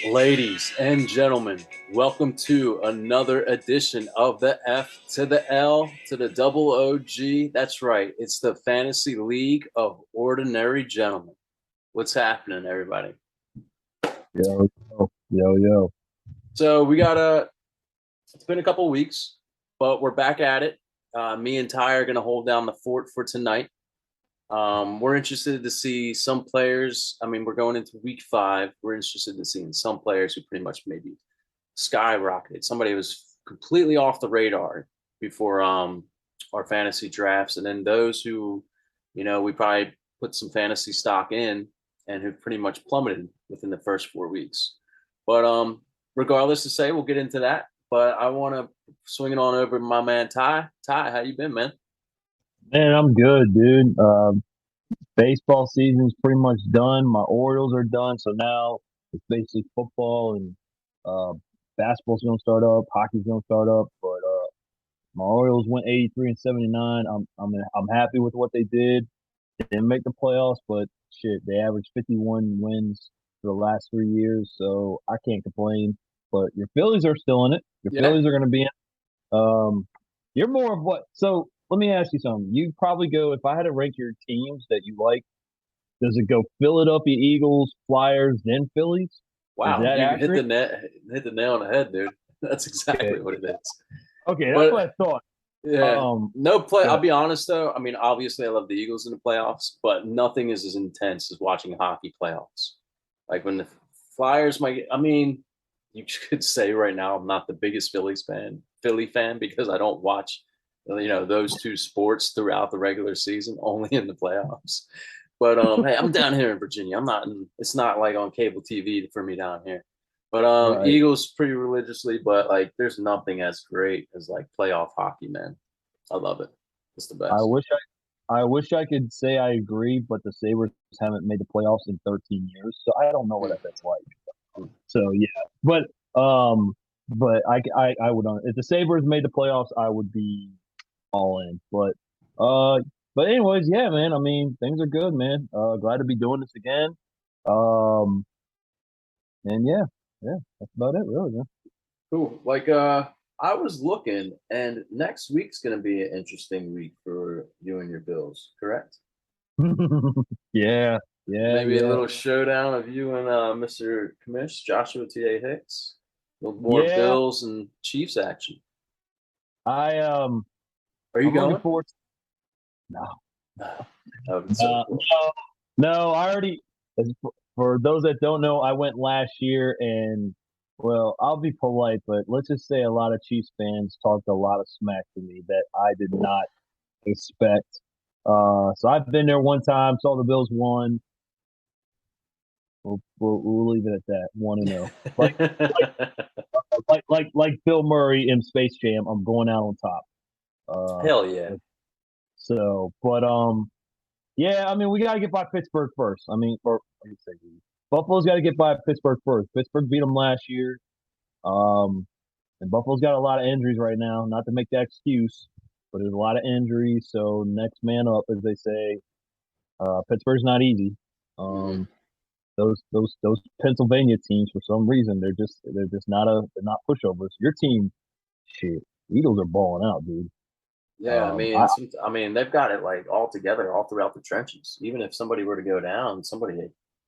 Ladies and gentlemen, welcome to another edition of the F to the L to the double OG. That's right, it's the Fantasy League of Ordinary Gentlemen. What's happening, everybody? Yo, yo. So it's been a couple weeks, but we're back at it. Me and Ty are going to hold down the fort for tonight. We're interested to see some players. I mean, we're going into week 5. We're interested in seeing some players who pretty much maybe skyrocketed. Somebody was completely off the radar before our fantasy drafts, and then those who, we probably put some fantasy stock in and who pretty much plummeted within the first 4 weeks. But regardless to say, we'll get into that. But I want to swing it on over to my man Ty. Ty, how you been, man? Man, I'm good, dude. Baseball season's pretty much done. My Orioles are done, so now it's basically football and uh, basketball's gonna start up, hockey's gonna start up. But my Orioles went 83 and 79. I'm happy with what they did. They didn't make the playoffs, but shit, they averaged 51 wins for the last 3 years, so I can't complain. But your Phillies are still in it. Your Yeah. Phillies are gonna be in. You're more of what? So let me ask you something. You probably go if I had to rank your teams that you like. Does it go Philadelphia Eagles, Flyers, then Phillies? Is Wow, that you hit accurate? the nail on the head, dude. That's Okay, exactly what it is. okay, that's what But I thought. yeah, no play. I'll Good. be honest though. I mean, obviously, I love the Eagles in the playoffs, but nothing is as intense as watching hockey playoffs. Like when the Flyers might. I mean, you could say right now I'm not the biggest Philly fan because I don't watch, those two sports throughout the regular season, only in the playoffs. But hey, I'm down here in Virginia. I'm not. It's not like on cable TV for me down here. But Right. Eagles pretty religiously, but like there's nothing as great as like playoff hockey, man. I love it. It's the I best. wish I wish I could say I agree, but the Sabres haven't made the playoffs in 13 years, so I don't know what that's like. So yeah, but um, but I would if the Sabres made the playoffs, I would be all in. Uh, but anyways, yeah, man. I mean, things are good, man. Glad to be doing this again. Um, and yeah, that's about it, really, Cool. Like I was looking, and next week's gonna be an interesting week for you and your Bills, correct? man. Yeah, yeah, Maybe a yeah, little showdown of you and Mr. Commish, Joshua T.A. Hicks. A little more yeah. Bills and Chiefs action. I Are you I'm looking going? forward. No, That would be so no, cool. no. I already. For those that don't know, I went last year, and well, I'll be polite, but let's just say a lot of Chiefs fans talked a lot of smack to me that I did not expect. So I've been there one time, saw the Bills won. We'll leave it at that, 1-0. Like Bill Murray in Space Jam, I'm going out on top. Hell yeah. But yeah, I mean we got to get by Pittsburgh first. I mean, or let me say Buffalo's got to get by Pittsburgh first. Pittsburgh beat them last year. Um, and Buffalo's got a lot of injuries right now. Not to make that excuse, but there's a lot of injuries. So next man up, as they say. Pittsburgh's not easy. Mm-hmm. Um, those Pennsylvania teams for some reason they're just they're not pushovers. Your team, shit, Eagles are balling out, dude. Yeah, I Um, mean, I, they've got it like all together, all throughout the trenches. Even if somebody were to go down, somebody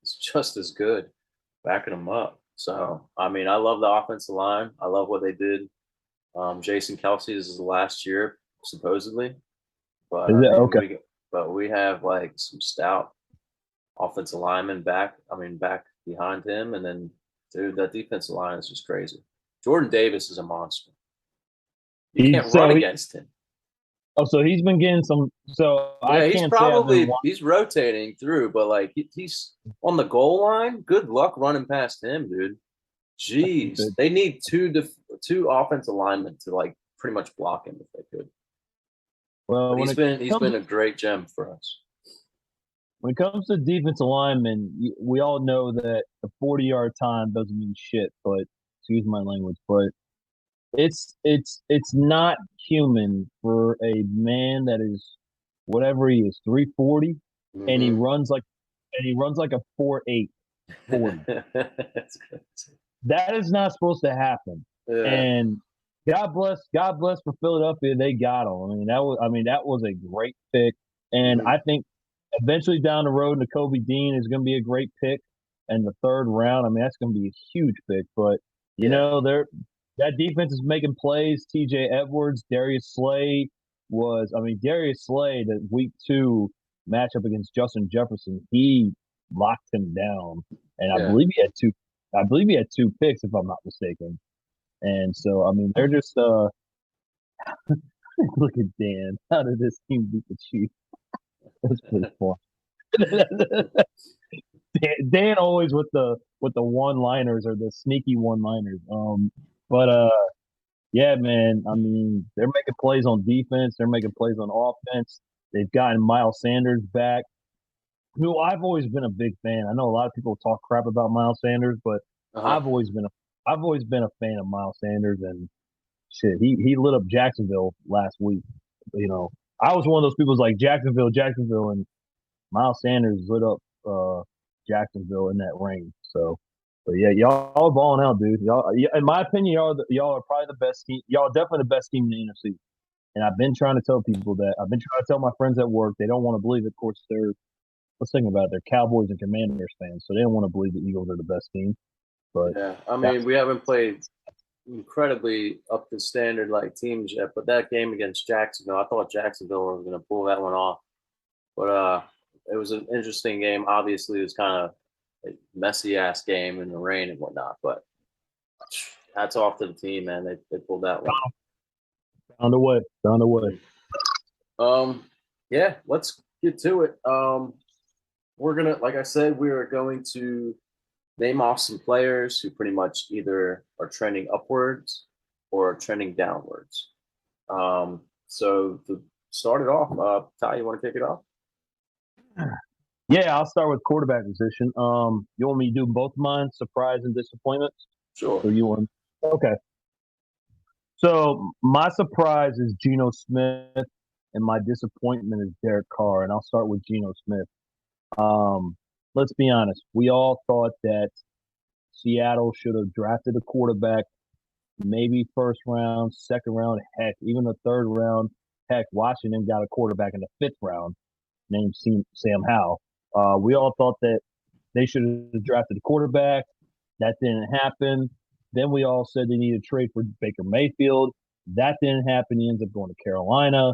is just as good backing them up. So, I mean, I love the offensive line. I love what they did. Jason Kelsey this is the last year supposedly, but is I it mean, okay? we have like some stout offensive linemen back. I mean, back behind him, and then dude, that defensive line is just crazy. Jordan Davis is a monster. You He can't run so he against him. so he's been getting some. So I Yeah, can't say I've been. he's rotating through, but like he's on the goal line. Good luck running past him, dude. Jeez, Watching. they need two offensive linemen to like pretty much block him if they could. Well, But he's been a great gem for us. when it comes to defensive linemen, we all know that a 40-yard time doesn't mean shit. But excuse my language, but it's not human for a man that is whatever he is 340 and he Hmm. runs like a 4.8. 40. That's good. That is not supposed to happen. Yeah. And God bless for Philadelphia. They got him. That was a great pick. And Mhm. I think eventually down the road, Nakobe Dean is going to be a great pick. And the third round, that's going to be a huge pick. But Yeah. that defense is making plays. T.J. Edwards, Darius Slay, the week 2 matchup against Justin Jefferson, he locked him down, and Yeah. I believe he had 2 picks, if I'm not mistaken. And so, they're just look at Dan. How did this team beat the Chiefs? That's pretty fun. Dan always with the one-liners or the sneaky one-liners. But yeah, man. They're making plays on defense. They're making plays on offense. They've gotten Miles Sanders back, who I've always been a big fan. I know a lot of people talk crap about Miles Sanders, but Uh-huh. I've always been a fan of Miles Sanders, and shit, he lit up Jacksonville last week. I was one of those people who's like Jacksonville, and Miles Sanders lit up Jacksonville in that rain. So, but yeah, y'all are balling out, dude. Y'all, in my opinion, y'all are probably the best team. Y'all are definitely the best team in the NFC. And I've been trying to tell people that. I've been trying to tell my friends at work. They don't want to believe it. Of course, let's think about it. They're Cowboys and Commanders fans, so they don't want to believe the Eagles are the best team. But Yeah. that's We haven't played incredibly up to standard like teams yet, but that game against Jacksonville, I thought Jacksonville was going to pull that one off. But it was an interesting game. Obviously, it was kind of a messy ass game in the rain and whatnot. But hats off to the team, man. They pulled that one. found a way. Found a way. Yeah, let's get to it. We're gonna, like I said, we are going to name off some players who pretty much either are trending upwards or trending downwards. So to start it off, Ty, you want to kick it off? Yeah, I'll start with quarterback position. You want me to do both of mine, surprise and disappointment? Sure. Or you want? Okay. So my surprise is Geno Smith, and my disappointment is Derek Carr. And I'll start with Geno Smith. Let's be honest. We all thought that Seattle should have drafted a quarterback, maybe first round, second round, heck, even the third round. Heck, Washington got a quarterback in the 5th round named Sam Howell. We all thought that they should have drafted a quarterback. That didn't happen. Then we all said they needed to trade for Baker Mayfield. That didn't happen. He ends up going to Carolina.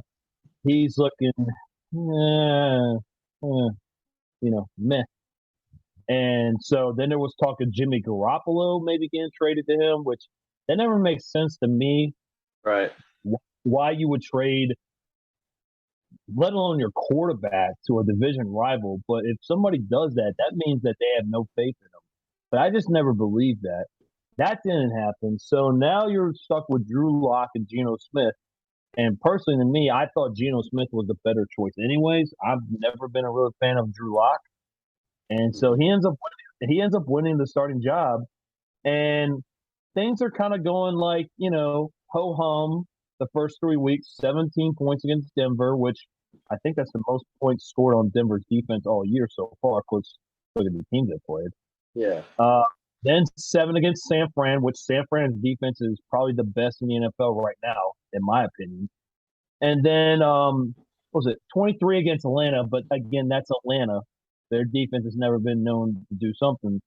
He's looking, meh. And so then there was talk of Jimmy Garoppolo maybe getting traded to him, which that never makes sense to me. Right. Why you would trade, let alone your quarterback, to a division rival. But if somebody does that, that means that they have no faith in him. But I just never believed that. That didn't happen. So now you're stuck with Drew Lock and Geno Smith. And personally, to me, I thought Geno Smith was the better choice. Anyways, I've never been a real fan of Drew Lock, and so he ends up winning the starting job. And things are kind of going like ho hum. The first 3 weeks, 17 points against Denver, which I think that's the most points scored on Denver's defense all year so far. Close, look at the teams they played. Yeah. Then 7 against San Fran, which San Fran's defense is probably the best in the NFL right now, in my opinion. And then, what was it 23 against Atlanta? But again, that's Atlanta. Their defense has never been known to do something.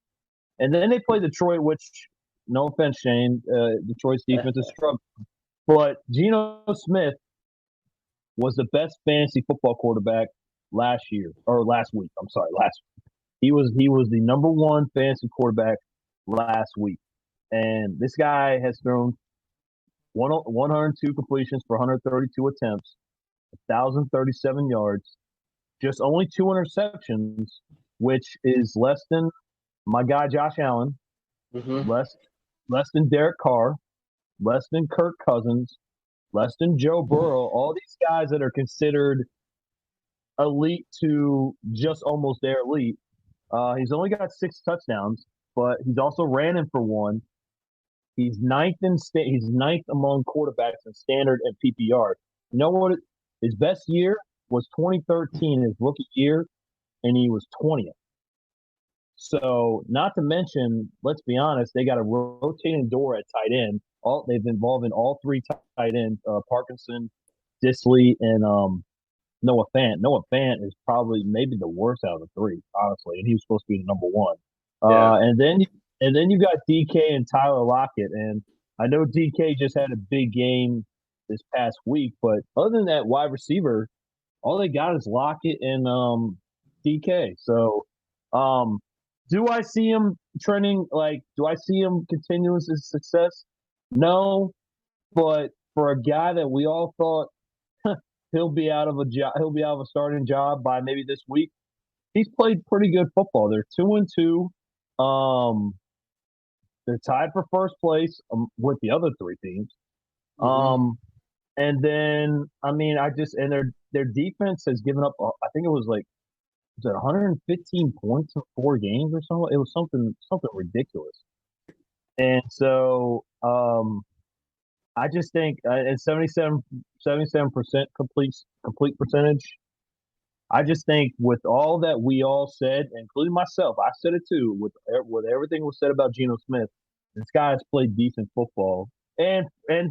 And then they play Detroit, which, no offense, Shane, Detroit's defense is struggling. But Geno Smith was the best fantasy football quarterback last week. I'm sorry, last week. He was the number 1 fantasy quarterback last week. And this guy has thrown 102 completions for 132 attempts, 1,037 yards, just only 2 interceptions, which is less than my guy Josh Allen, less than Derek Carr, less than Kirk Cousins, less than Joe Burrow. All these guys that are considered elite to just almost their elite. He's only got 6 touchdowns, but he's also ran in for 1. He's ninth among quarterbacks in standard and PPR. You know what? His best year was 2013, his rookie year, and he was 20th. So, not to mention, let's be honest, they got a rotating door at tight end. All they've been involved in all three tight ends: Parkinson, Disley, and Noah Fant. Noah Fant is probably maybe the worst out of the three, honestly, and he was supposed to be the number one. Yeah. And then you got DK and Tyler Lockett, and I know DK just had a big game this past week, but other than that, wide receiver, all they got is Lockett and DK. So, um, do I see him trending? Like, do I see him continuing his success? No, but for a guy that we all thought he'll be out of a job, he'll be out of a starting job by maybe this week. He's played pretty good football. They're 2-2. Um, they're tied for first place with the other three teams. Hmm. Um, and then I mean, I just and their defense has given up. I think it was it 115 points in 4 games or something. It was something ridiculous. And so I just think at 77% complete percentage. I just think with all that we all said, including myself, I said it too. With everything was said about Geno Smith, this guy has played decent football, and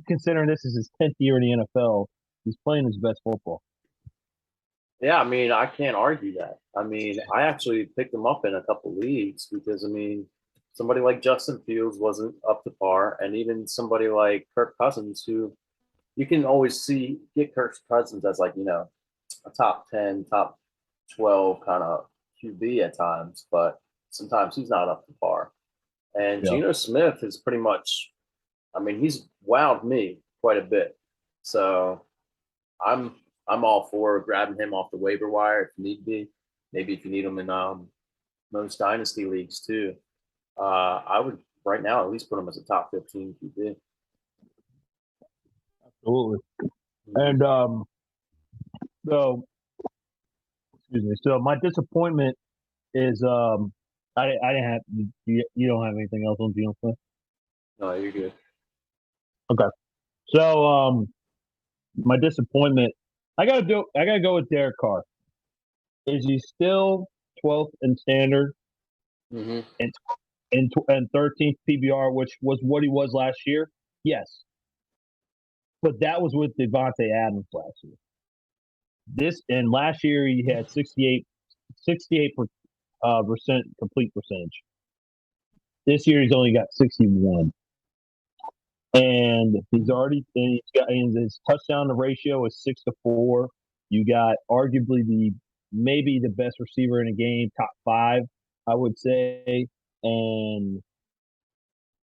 considering this is his 10th year in the NFL, he's playing his best football. Yeah, I mean, I can't argue that. I mean, I actually picked him up in a couple leagues because I mean, somebody like Justin Fields wasn't up to par, and even somebody like Kirk Cousins, who you can always get Kirk Cousins as like a top 10, top 12 kind of QB at times, but sometimes he's not up to par. And Yeah, Geno Smith is pretty much, I mean, he's wowed me quite a bit. So I'm I'm all for grabbing him off the waiver wire if need be. Maybe if you need him in most dynasty leagues too. I would right now at least put him as a top 15 QB. absolutely. Mhm. And so excuse me. So my disappointment is I didn't have you don't have anything else on Geno Smith? No, you're good. Okay. So my disappointment, I gotta go with Derek Carr. Is he still 12th in standard Hmm. and 13th PBR, which was what he was last year? Yes, but that was with Devontae Adams last year. This and last year he had 68 percent complete percentage. This year he's only got 61, and and his touchdown to ratio is 6-4. You got arguably the maybe the best receiver in the game, top five, I would say, and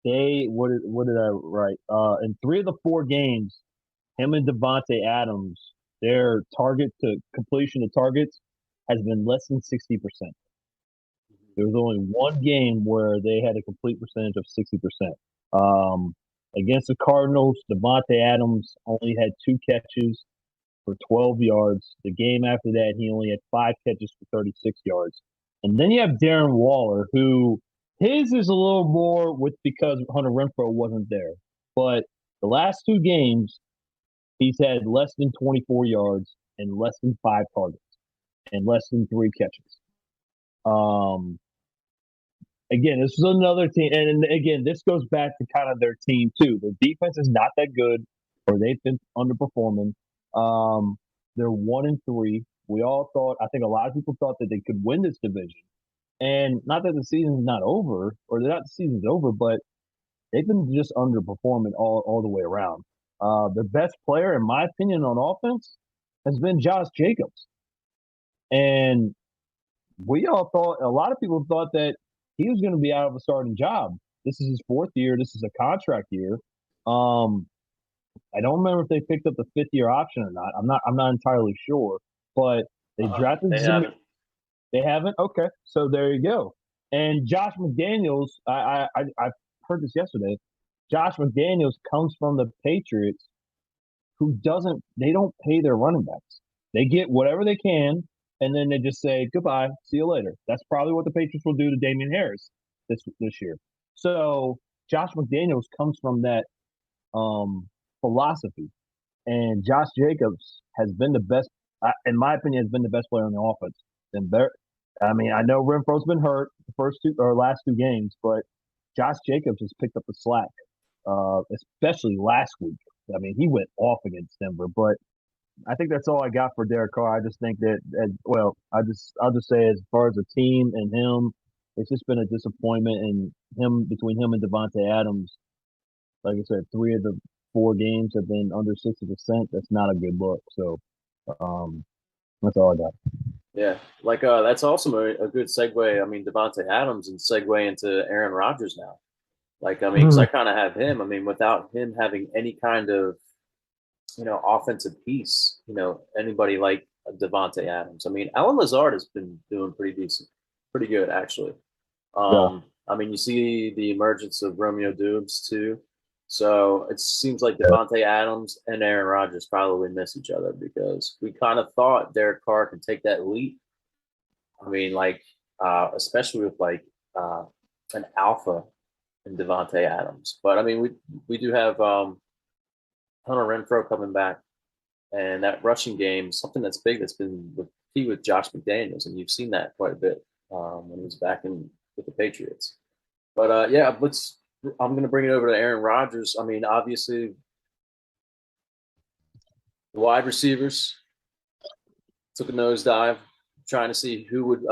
what did I write? In 3 of the 4 games, him and Devontae Adams, their target to completion of targets has been less than 60%. There was only 1 game where they had a complete percentage of 60%. Um, Against the Cardinals, Devontae Adams only had 2 catches for 12 yards. The game after that, he only had 5 catches for 36 yards. And then you have Darren Waller, who his is a little more with because Hunter Renfro wasn't there. But the last 2 games, he's had less than 24 yards and less than 5 targets and less than 3 catches. Um, Again, this is another team, and again, this goes back to kind of their team too. Their defense is not that good, or they've been underperforming. Um, they're 1-3. We all thought, I think a lot of people thought that they could win this division, and not that the season's not over, or not the season's over, but they've been just underperforming all the way around. Their best player, in my opinion, on offense has been Josh Jacobs, and we all thought a lot of people thought that he was going to be out of a starting job. This is his 4th year. This is a contract year. Um, I don't remember if they picked up the 5th-year option or not. I'm not entirely sure, but they drafted They Zim. haven't. They haven't. Okay, so there you go. And Josh McDaniels, I heard this yesterday. Josh McDaniels comes from the Patriots, who doesn't. They don't pay their running backs. They get whatever they can, and then they just say goodbye, see you later. That's probably what the Patriots will do to Damian Harris this year. So Josh McDaniels comes from that philosophy, and Josh Jacobs has been the best, in my opinion, has been the best player on the offense. I mean, I know Renfro's been hurt the first two or last two games, but Josh Jacobs has picked up the slack, especially last week. I mean, he went off against Denver, but I think that's all I got for Derek Carr. I just think well, I'll just say as far as the team and him, it's just been a disappointment. And him between him and Devontae Adams, like I said, three of the four games have been under 60%. That's not a good look. So um, that's all I got. Yeah, like that's also a good segue. I mean, Devonte Adams and segue into Aaron Rodgers now. Like, I mean, because I kind of have him. I mean, without him having any kind of offensive piece, anybody like Devonte Adams. I mean, Alan Lazard has been doing pretty decent, pretty good actually. Yeah, I mean, you see the emergence of Romeo Dubes too. So it seems like yeah, Devonte Adams and Aaron Rodgers probably miss each other because we kind of thought Derek Carr could take that leap. I mean, like especially with like an alpha in Devonte Adams. But I mean, we do have Hunter Renfro coming back, and that rushing game, something that's big that's been key with Josh McDaniels, and you've seen that quite a bit when he was back in with the Patriots. But yeah, let's. I'm going to bring it over to Aaron Rodgers. I mean, obviously, the wide receivers took a nosedive, trying to see who would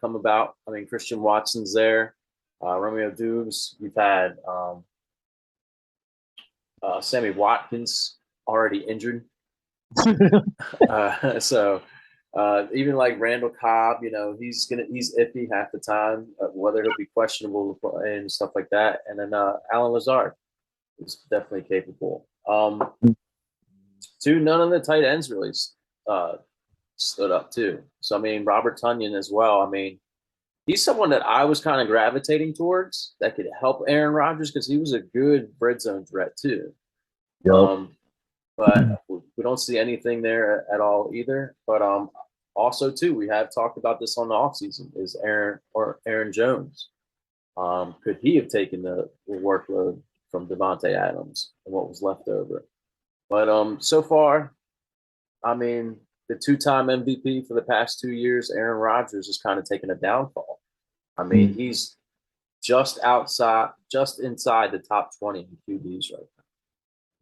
come about. I mean, Christian Watson's there, Romeo Dubes. We've had Sammy Watkins already injured. So even like Randall Cobb, he's iffy half the time, whether he'll be questionable and stuff like that. And then Alan Lazard is definitely capable. None of the tight ends really uh, stood up too. So I mean, Robert Tunyon as well. I mean, he's someone that I was kind of gravitating towards that could help Aaron Rodgers because he was a good red zone threat too. yep. Um, but we don't see anything there at all either. But also too, we have talked about this on the offseason is Aaron Jones. Could he have taken the workload from Devontae Adams and what was left over? But so far, I mean, the two-time MVP for the past 2 years, Aaron Rodgers has kind of taken a downfall. I mean, he's just inside the top 20 in QBs right now.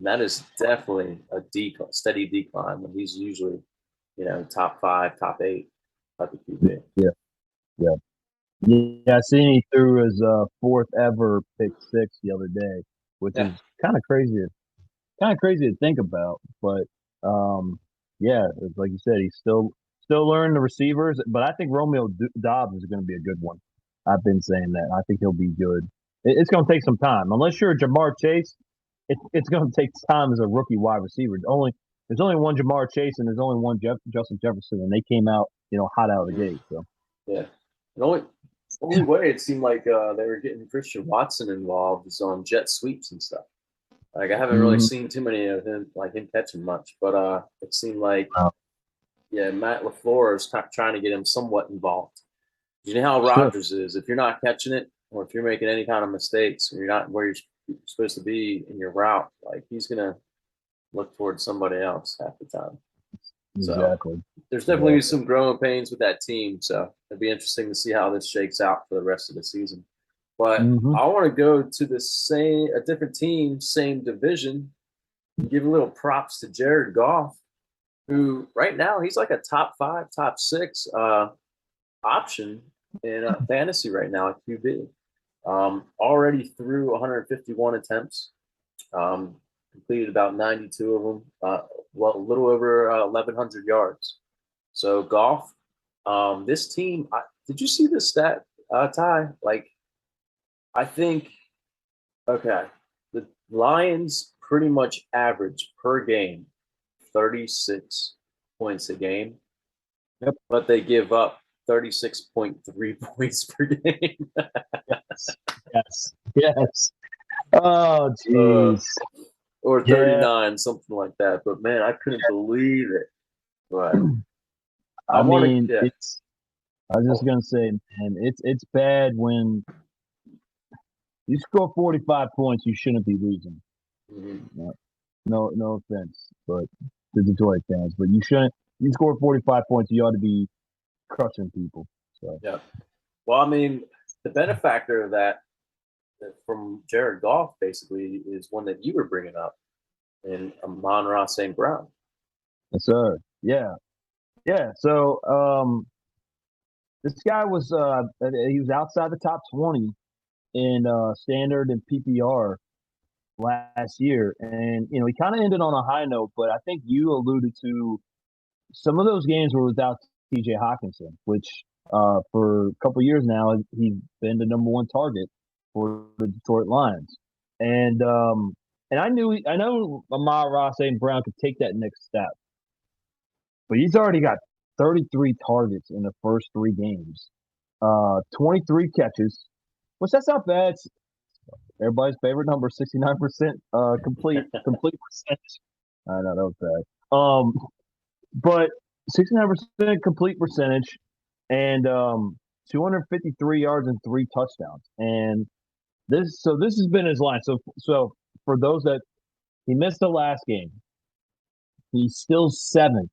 And that is definitely a steady decline when he's usually, top five, top eight type of QB. Yeah, yeah, yeah. I seen he threw his fourth ever pick six the other day, which Yeah, is kind of crazy to think about. But um, yeah, it's like you said, he's still learning the receivers. But I think Romeo Dobbs is going to be a good one. I've been saying that. I think he'll be good. It's going to take some time, unless you're a Jamar Chase. It's going to take time as a rookie wide receiver. There's only one Jamar Chase and there's only one Justin Jefferson, and they came out hot out of the mm, gate. So yeah. The only way it seemed like they were getting Christian Watson involved is on jet sweeps and stuff. Like I haven't really mhm. seen too many of him catching much, but it seemed like Uh, yeah, Matt LaFleur is trying to get him somewhat involved. You know how sure. Rodgers is. If you're not catching it, or if you're making any kind of mistakes, or you're not where you're supposed to be in your route, like he's gonna look towards somebody else half the time. So Exactly. there's definitely Exactly. some growing pains with that team. So it'd be interesting to see how this shakes out for the rest of the season. But Hmm. I want to go to a different team, same division, and give a little props to Jared Goff, who right now he's like a top five, top six option in fantasy right now at QB. Already through 151 attempts, completed about 92 of them, well, a little over 1,100 yards. So Goff, this team, did you see the stat, Ty? Like, I think, okay, the Lions pretty much average per game 36 points a game, Yep. but they give up 36.3 points per game. Yes. Yes. Yes. Oh, uh, jeez. or Yeah. 39, something like that. But man, I couldn't believe it. But I I want mean, to, yeah. it's. I was just Oh, gonna say, man, it's bad when you score 45 points. You shouldn't be losing. mhm. No, no offense, but the Detroit fans, but you shouldn't. You score 45 points. You ought to be crushing people. So Yeah. Well, I mean, the benefactor of that from Jared Goff basically is one that you were bringing up in Amon-Ra St. Brown. yes, sir. Yeah, yeah. So this guy was he was outside the top 20 in standard and PPR last year, and he kind of ended on a high note. But I think you alluded to some of those games were without T.J. Hawkinson, which for a couple years now he's been the number one target for the Detroit Lions, and I know Amon-Ra St. Brown could take that next step, but he's already got 33 targets in the first 3 games, 23 catches, which that's not bad. It's everybody's favorite number, 69% complete percentage. I know that was bad. But 69% complete percentage and 253 yards and 3 touchdowns. And this has been his line. So for those that he missed the last game, he's still seventh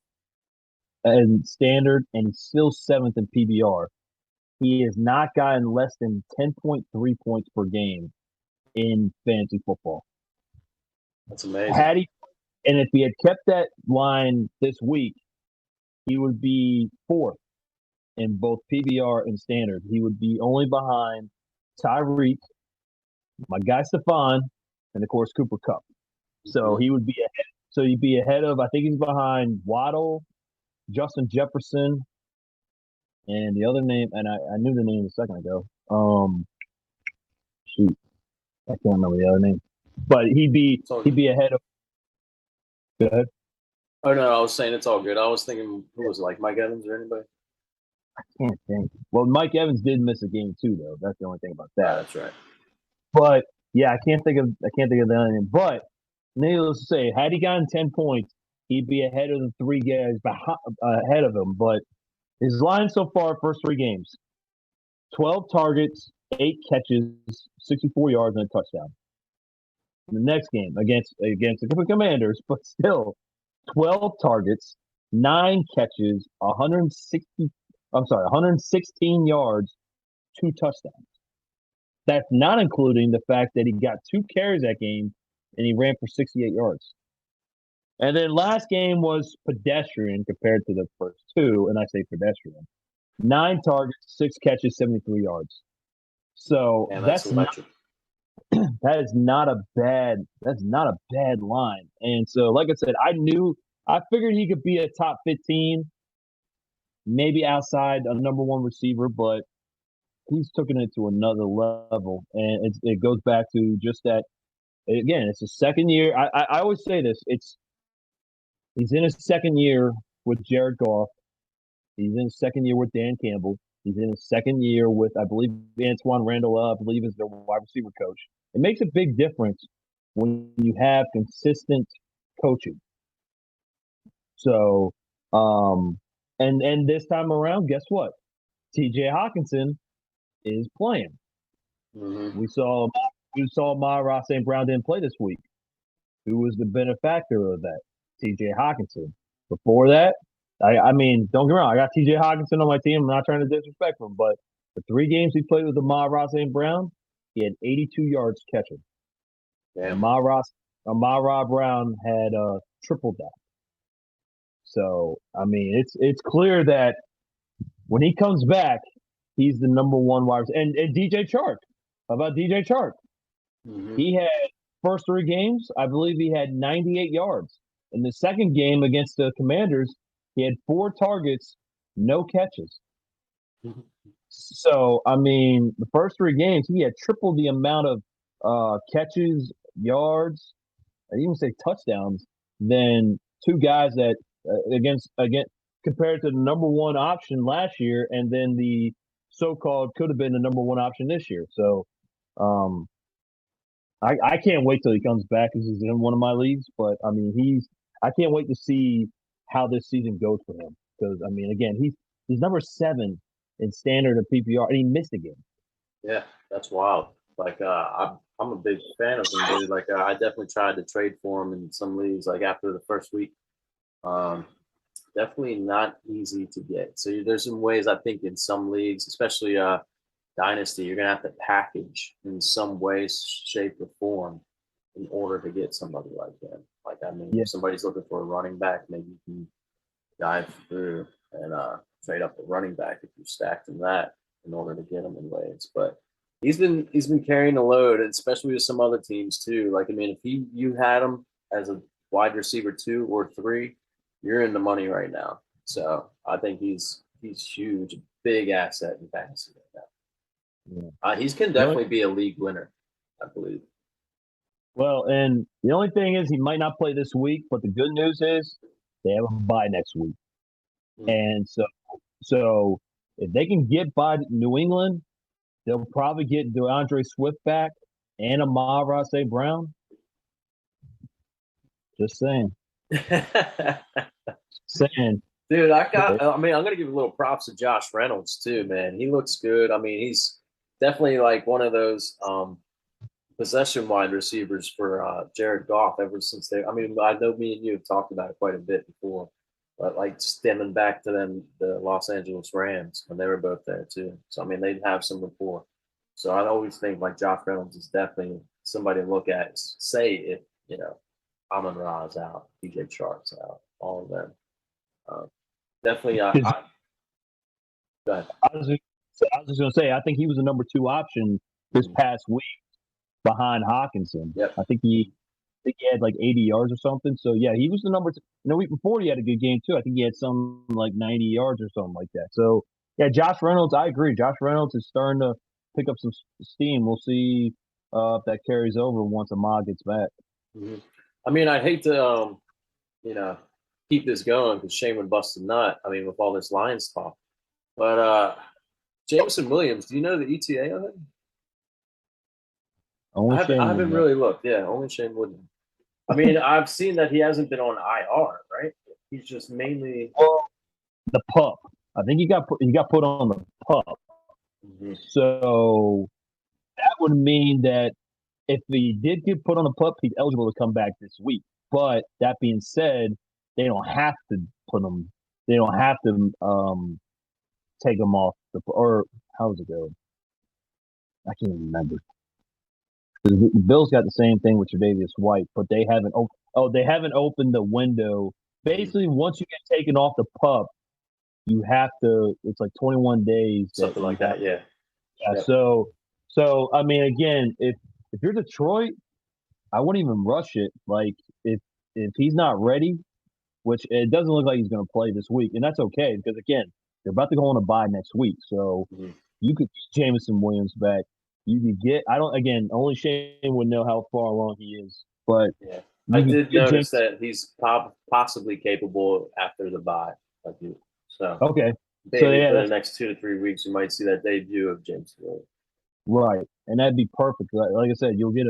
in standard and he's still seventh in PBR. He has not gotten less than 10.3 points per game in fantasy football. That's amazing. And if he had kept that line this week, he would be fourth in both PBR and standard. He would be only behind Tyreek, my guy Stephon, and of course Cooper Kupp. So he would be ahead. So he'd be ahead of. I think he's behind Waddle, Justin Jefferson, and the other name. And I knew the name a second ago. Shoot, I can't remember the other name. But he'd be ahead of. Go ahead. Oh no, I was saying it's all good. I was thinking who was it, like Mike Evans or anybody? I can't think. Well, Mike Evans did miss a game too, though. That's the only thing about that. That's right. But yeah, I can't think of that name. But needless to say, had he gotten 10 points, he'd be ahead of the 3 guys ahead of him. But his line so far, first 3 games, 12 targets, 8 catches, 64 yards, and a touchdown. In the next game against the Commanders, but still 12 targets, 9 catches, 116 yards, 2 touchdowns. That's not including the fact that he got 2 carries that game and he ran for 68 yards. And then last game was pedestrian compared to the first 2, and I say pedestrian. 9 targets, 6 catches, 73 yards. So that is not a bad line. And so, like I said, I figured he could be a top 15, maybe outside a number 1 receiver, but he's taken it to another level. And it goes back to just that. Again, it's a second year. I always say this. He's in his second year with Jared Goff. He's in his second year with Dan Campbell. He's in his second year with, I believe, Antoine Randall, I believe, is their wide receiver coach. It makes a big difference when you have consistent coaching. So, and this time around, guess what? T.J. Hawkinson is playing. Mm-hmm. We saw Amon-Ra St. Brown didn't play this week. Who was the benefactor of that? T.J. Hawkinson. Before that, I mean, don't get me wrong. I got T.J. Hawkinson on my team. I'm not trying to disrespect him, but the 3 games he played with Amon-Ra St. Brown, he had 82 yards catching. And Amon-Ra Brown had triple that. So I mean, it's clear that when he comes back, he's the number 1 wide receiver. And DJ Chark. How about DJ Chark? Mm-hmm. He had first 3 games, I believe he had 98 yards. In the second game against the Commanders, he had 4 targets, no catches. Mm-hmm. So, I mean, the first 3 games, he had triple the amount of catches, yards, I even say touchdowns, than 2 guys that against compared to the number 1 option last year, and then the so-called could have been the number 1 option this year. So, I can't wait till he comes back because he's in one of my leagues. But I mean, I can't wait to see how this season goes for him because I mean, again, he's number 7 in standard of PPR, and he missed a game. Yeah, that's wild. Like I'm a big fan of him, dude. Like I definitely tried to trade for him in some leagues. Like after the first week, but definitely not easy to get. So there's some ways I think in some leagues, especially Dynasty, you're gonna have to package in some way, shape, or form in order to get somebody like him. Like I mean, Yeah. if somebody's looking for a running back, maybe you can dive through and trade up a running back if you stacked in that in order to get him in ways. But he's been carrying the load, especially with some other teams too. Like I mean, if you had him as a wide receiver 2 or 3, you're in the money right now. So I think he's huge, big asset in fantasy right now. He can definitely be a league winner, I believe. Well, and the only thing is he might not play this week, but the good news is they have a bye next week. And so if they can get by New England, they'll probably get DeAndre Swift back and Amon-Ra St. Brown. Just saying. Saying. Dude, I'm gonna give a little props to Josh Reynolds too, man. He looks good. I mean, he's definitely like one of those possession wide receivers for Jared Goff ever since I know me and you have talked about it quite a bit before, but like stemming back to them, the Los Angeles Rams when they were both there too. So I mean, they'd have some rapport. So I always think like Josh Reynolds is definitely somebody to look at. Say if Amon-Ra is out, DJ Chark's out, all of them. Definitely. Go ahead. I was just going to say, I think he was the number 2 option this past week behind Hockenson. Yep. I think he had like 80 yards or something. So yeah, he was the number 2. The week before he had a good game too. I think he had some like 90 yards or something like that. So yeah, Josh Reynolds, I agree. Josh Reynolds is starting to pick up some steam. We'll see if that carries over once Ahmad gets back. Mm-hmm. I mean, I hate to keep this going because Shane would bust a nut. I mean, with all this Lions talk. But Jameson Williams, do you know the ETA of it? I haven't really looked. Yeah, only Shane Williams. I mean, I've seen that he hasn't been on IR, right? He's just mainly the pup. I think he got put on the pup. Mm-hmm. So that would mean that if he did get put on the pup, he's eligible to come back this week. But that being said, they don't have to put him. They don't have to take him off or how does it go? I can't remember. The Bills got the same thing with Tre'Davious White, but they haven't. They haven't opened the window. Basically, once you get taken off the pup, you have to. It's like 21 days. Something like that. Yeah. Yep. So I mean, again, if you're Detroit, I wouldn't even rush it. Like if he's not ready, which it doesn't look like he's going to play this week, and that's okay because again, they're about to go on a bye next week, so you could get Jameson Williams back. You could get. Only Shane would know how far along he is, but yeah, I did notice that he's possibly capable after the bye. So okay. Maybe for the next 2 to 3 weeks, you might see that debut of James Williams. Right, and that'd be perfect. Like I said, you'll get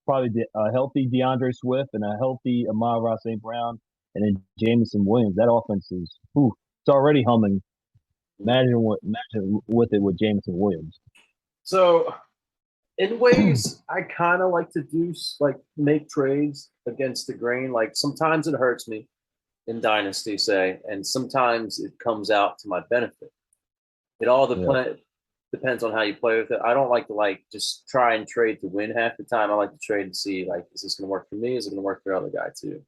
probably a healthy DeAndre Swift and a healthy Amon-Ra St. Brown, and then Jameson Williams. That offense is it's already humming. Imagine with it with Jameson Williams. So, in ways, I kind of like to do make trades against the grain. Like sometimes it hurts me in Dynasty, say, and sometimes it comes out to my benefit. It all depends on how you play with it. I don't like to just try and trade to win half the time. I like to trade and see is this going to work for me? Is it going to work for the other guy too?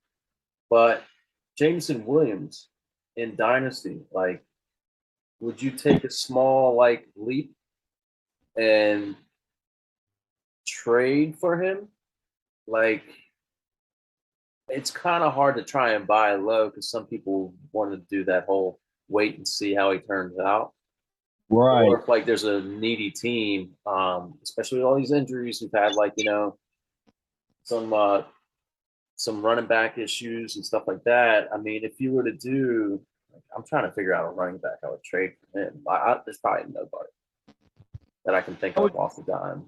But Jameson Williams in Dynasty, would you take a small leap and trade for him? It's kind of hard to try and buy low because some people want to do that whole wait and see how he turns out. Right. Or if there's a needy team, especially with all these injuries we've had, some running back issues and stuff like that. I mean, if you were to do, I'm trying to figure out a running back I would trade for him. There's probably nobody that I can think of off the dime.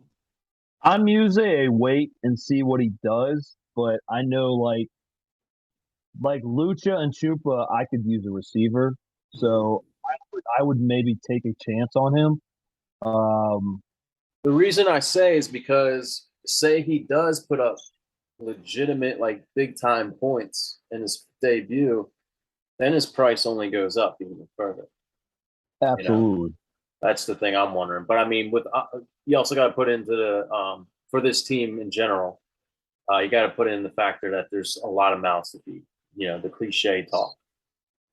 I'm usually a wait and see what he does, but I know like Lucha and Chupa, I could use a receiver, so I would maybe take a chance on him. The reason I say is because say he does put up legitimate big time points in his debut, then his price only goes up even further. You know, Absolutely. that's the thing I'm wondering. But I mean, with you also got to put into the for this team in general, you got to put in the factor that there's a lot of mouths to feed. You know, the cliche talk.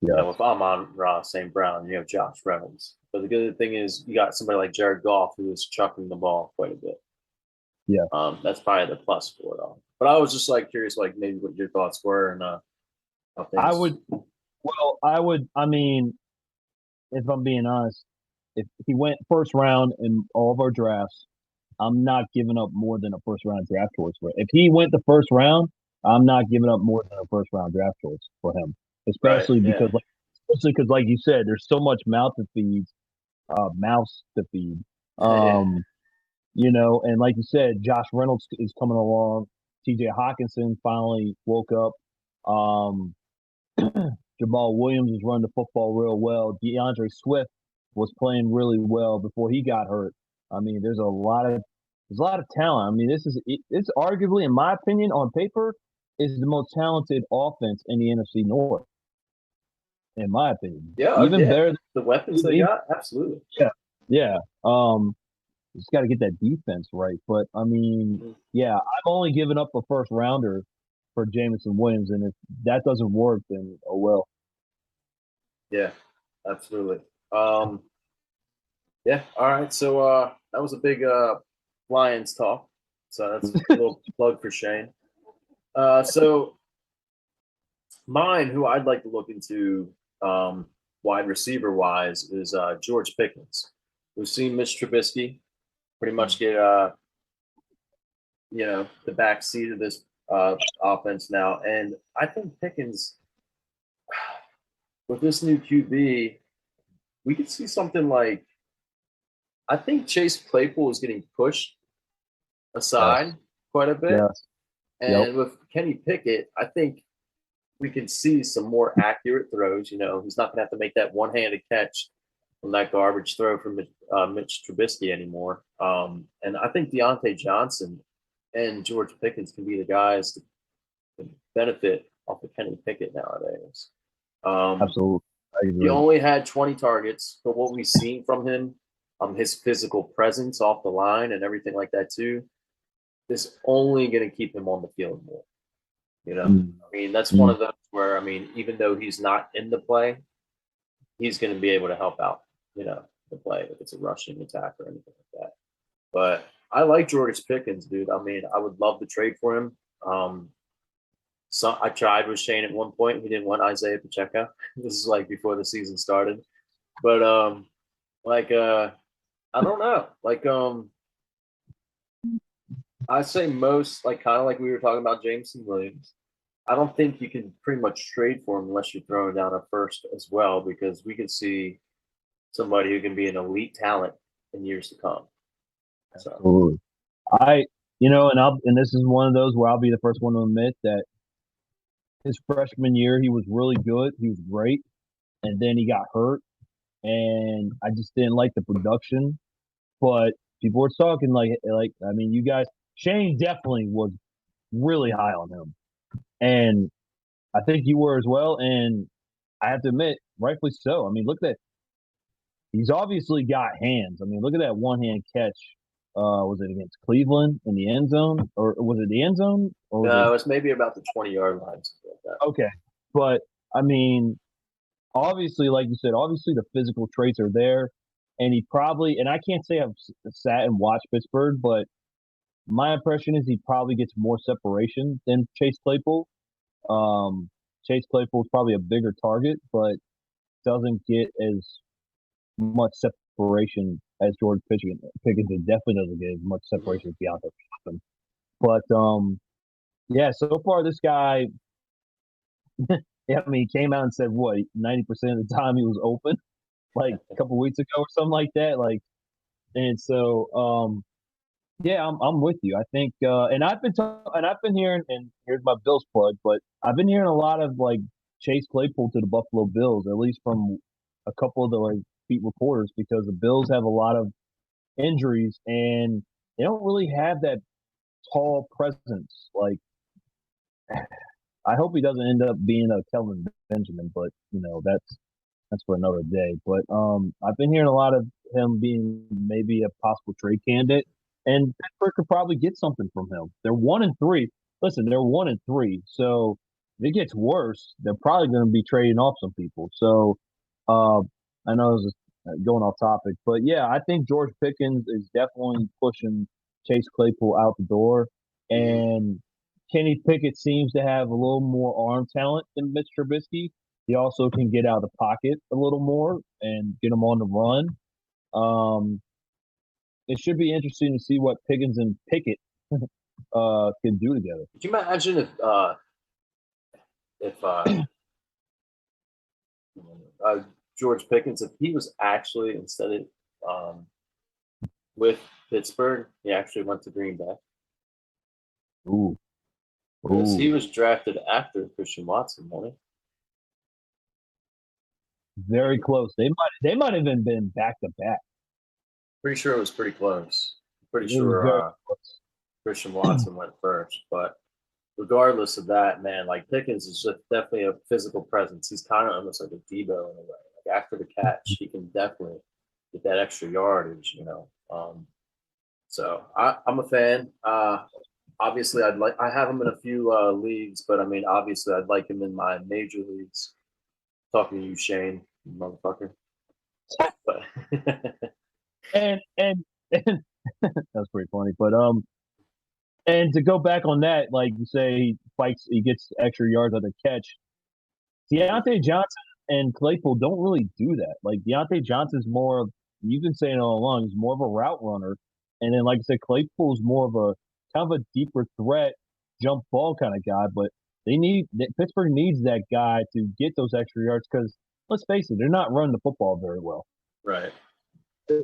You Yeah. know, if I'm on Ross St. Brown, you have Josh Reynolds. But the good thing is you got somebody like Jared Goff who is chucking the ball quite a bit. Yeah. That's probably the plus for it all. But I was just like curious, like maybe what your thoughts were and how I things. would, I mean, if I'm being honest, if he went first round in all of our drafts, I'm not giving up more than a first round draft choice for it. If he went the first round, I'm not giving up more than a first round draft choice for him, Right. especially Yeah. because, like you said, there's so much mouse to feed. Yeah. Um, and like you said, Josh Reynolds is coming along. T.J. Hawkinson finally woke up. Um, Jamal Williams is running the football real well. DeAndre Swift was playing really well before he got hurt. I mean, there's a lot of talent. I mean, it's arguably, in my opinion, on paper, is the most talented offense in the NFC North. In my opinion, Yeah. even Yeah. better. The weapons they Even, got, absolutely. yeah, yeah. Just got to get that defense right. But I mean, Mhm. yeah, I'm only giving up a first rounder for Jameson Williams, and if that doesn't work, then oh well. Yeah. Absolutely. Um, yeah. All right. So that was a big Lions talk. So that's a little plug for Shane. So mine, who I'd like to look into wide receiver wise, is George Pickens. We've seen Mitch Trubisky pretty much get the back seat of this offense now, and I think Pickens with this new QB, we could see something like I think Chase Claypool is getting pushed Yes, aside quite a bit, yes, yep. and with Kenny Pickett, I think we can see some more accurate throws. You know, he's not going to have to make that one-handed catch from that garbage throw from Mitch Trubisky anymore. And I think Deontay Johnson and George Pickens can be the guys to benefit off of Kenny Pickett nowadays. Um, Absolutely. I he agree. only had 20 targets, but what we've seen from him, his physical presence off the line and everything like that too, is only going to keep him on the field more. You know, Mm, I mean, that's one mm, of those where, I mean, even though he's not in the play, he's going to be able to help out, the play if it's a rushing attack or anything like that. But I like George Pickens, dude. I mean, I would love to trade for him. So I tried with Shane at one point. We didn't want Isaiah Pacheco. This is like before the season started. But like I don't know. Like I say most like kind of like we were talking about Jameson Williams. I don't think you can pretty much trade for him unless you're throwing down a first as well, because we could see somebody who can be an elite talent in years to come. So absolutely. I, and this is one of those where I'll be the first one to admit that his freshman year he was really good. He was great, and then he got hurt, and I just didn't like the production. But people were talking like I mean, you guys, Shane definitely was really high on him, and I think you were as well. And I have to admit, rightfully so. I mean, look at that. He's obviously got hands. I mean, look at that one hand catch. Was it against Cleveland in the end zone, or was it the end zone, or was it no, it's maybe about the 20-yard line, something like that. okay? But I mean, obviously, like you said, obviously the physical traits are there, and he probably, and I can't say I've sat and watched Pittsburgh, but my impression is he probably gets more separation than Chase Claypool. Chase Claypool is probably a bigger target, but doesn't get as much separation as George Pickens. Pickens definitely doesn't get as much Mhm. separation as Deontay Johnson. But yeah, so far this guy, yeah, I mean, he came out and said what 90% of the time he was open, like a couple weeks ago or something like that. Like, and so yeah, I'm with you. I think, and I've been hearing, and here's my Bills plug, but I've been hearing a lot of like Chase Claypool to the Buffalo Bills, at least from a couple of the like beat reporters, because the Bills have a lot of injuries and they don't really have that tall presence. Like I hope he doesn't end up being a Kelvin Benjamin, but that's for another day. But I've been hearing a lot of him being maybe a possible trade candidate, and Pittsburgh could probably get something from him. They're 1-3. Listen, they're 1-3. So if it gets worse, they're probably going to be trading off some people. So uh, I know this is going off topic, but yeah, I think George Pickens is definitely pushing Chase Claypool out the door, Mhm. and Kenny Pickett seems to have a little more arm talent than Mitch Trubisky. He also can get out of the pocket a little more and get him on the run. Um, it should be interesting to see what Pickens and Pickett can do together. Could you imagine if uh, George Pickens, if he was actually instead of with Pittsburgh, he actually went to Green Bay Ooh, because he ooh, was drafted after Christian Watson, wasn't very he? close. They might have even been back to back. Pretty sure it was pretty close. Pretty It was very sure close. Christian Watson went first, but regardless of that, man, like Pickens is just definitely a physical presence. He's kind of almost like a Debo in a way. Like after the catch, he can definitely get that extra yardage. So I'm a fan. Obviously, I have him in a few leagues, but I mean, obviously, I'd like him in my major leagues. Talking to you, Shane, motherfucker. But And and that's pretty funny. But and to go back on that, like you say, he gets extra yards on the catch. Deontay Johnson and Claypool don't really do that. Like Deontay Johnson's more of you've been saying all along, he's more of a route runner. And then like I said, Claypool's more of a kind of a deeper threat, jump ball kind of guy. But Pittsburgh needs that guy to get those extra yards because let's face it, they're not running the football very well. right,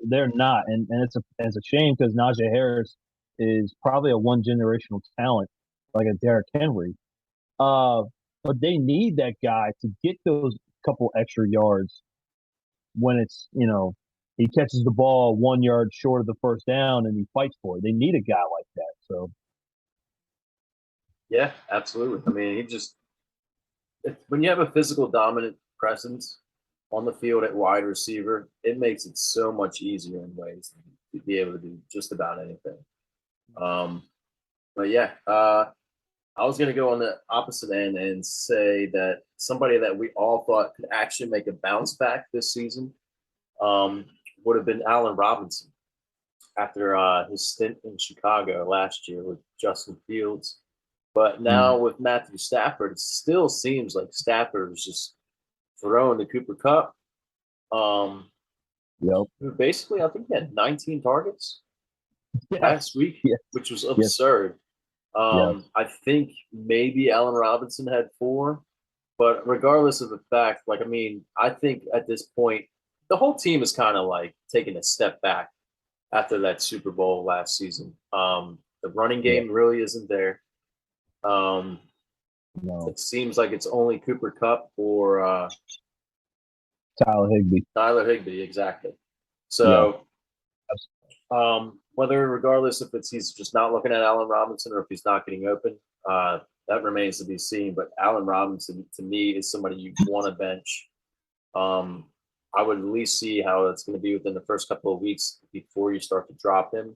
They're not, and it's a shame because Najee Harris is probably a one generational talent like a Derrick Henry. Uh, but they need that guy to get those couple extra yards when he catches the ball 1 yard short of the first down and he fights for it. They need a guy like that. So yeah, absolutely. I mean, when you have a physical dominant presence on the field at wide receiver, it makes it so much easier in ways to be able to do just about anything. Um, but yeah, I was going to go on the opposite end and say that somebody that we all thought could actually make a bounce back this season um, would have been Allen Robinson after his stint in Chicago last year with Justin Fields. But now mm, with Matthew Stafford, it still seems like Stafford is just throwing the Cooper Cup. Um, yep, Basically, I think he had 19 targets yes, last week, yes, which was yes, absurd. yes, I think maybe Allen Robinson had four, but regardless of the fact, like I mean, I think at this point, the whole team is kind of like taking a step back after that Super Bowl last season. The running yeah, game really isn't there. Um, no, it seems like it's only Cooper Cup or Tyler Higbee, Tyler Higbee, exactly. yeah, So whether regardless if he's just not looking at Allen Robinson or if he's not getting open, that remains to be seen. But Allen Robinson to me is somebody you want to bench. Um, I would at least see how it's going to be within the first couple of weeks before you start to drop him.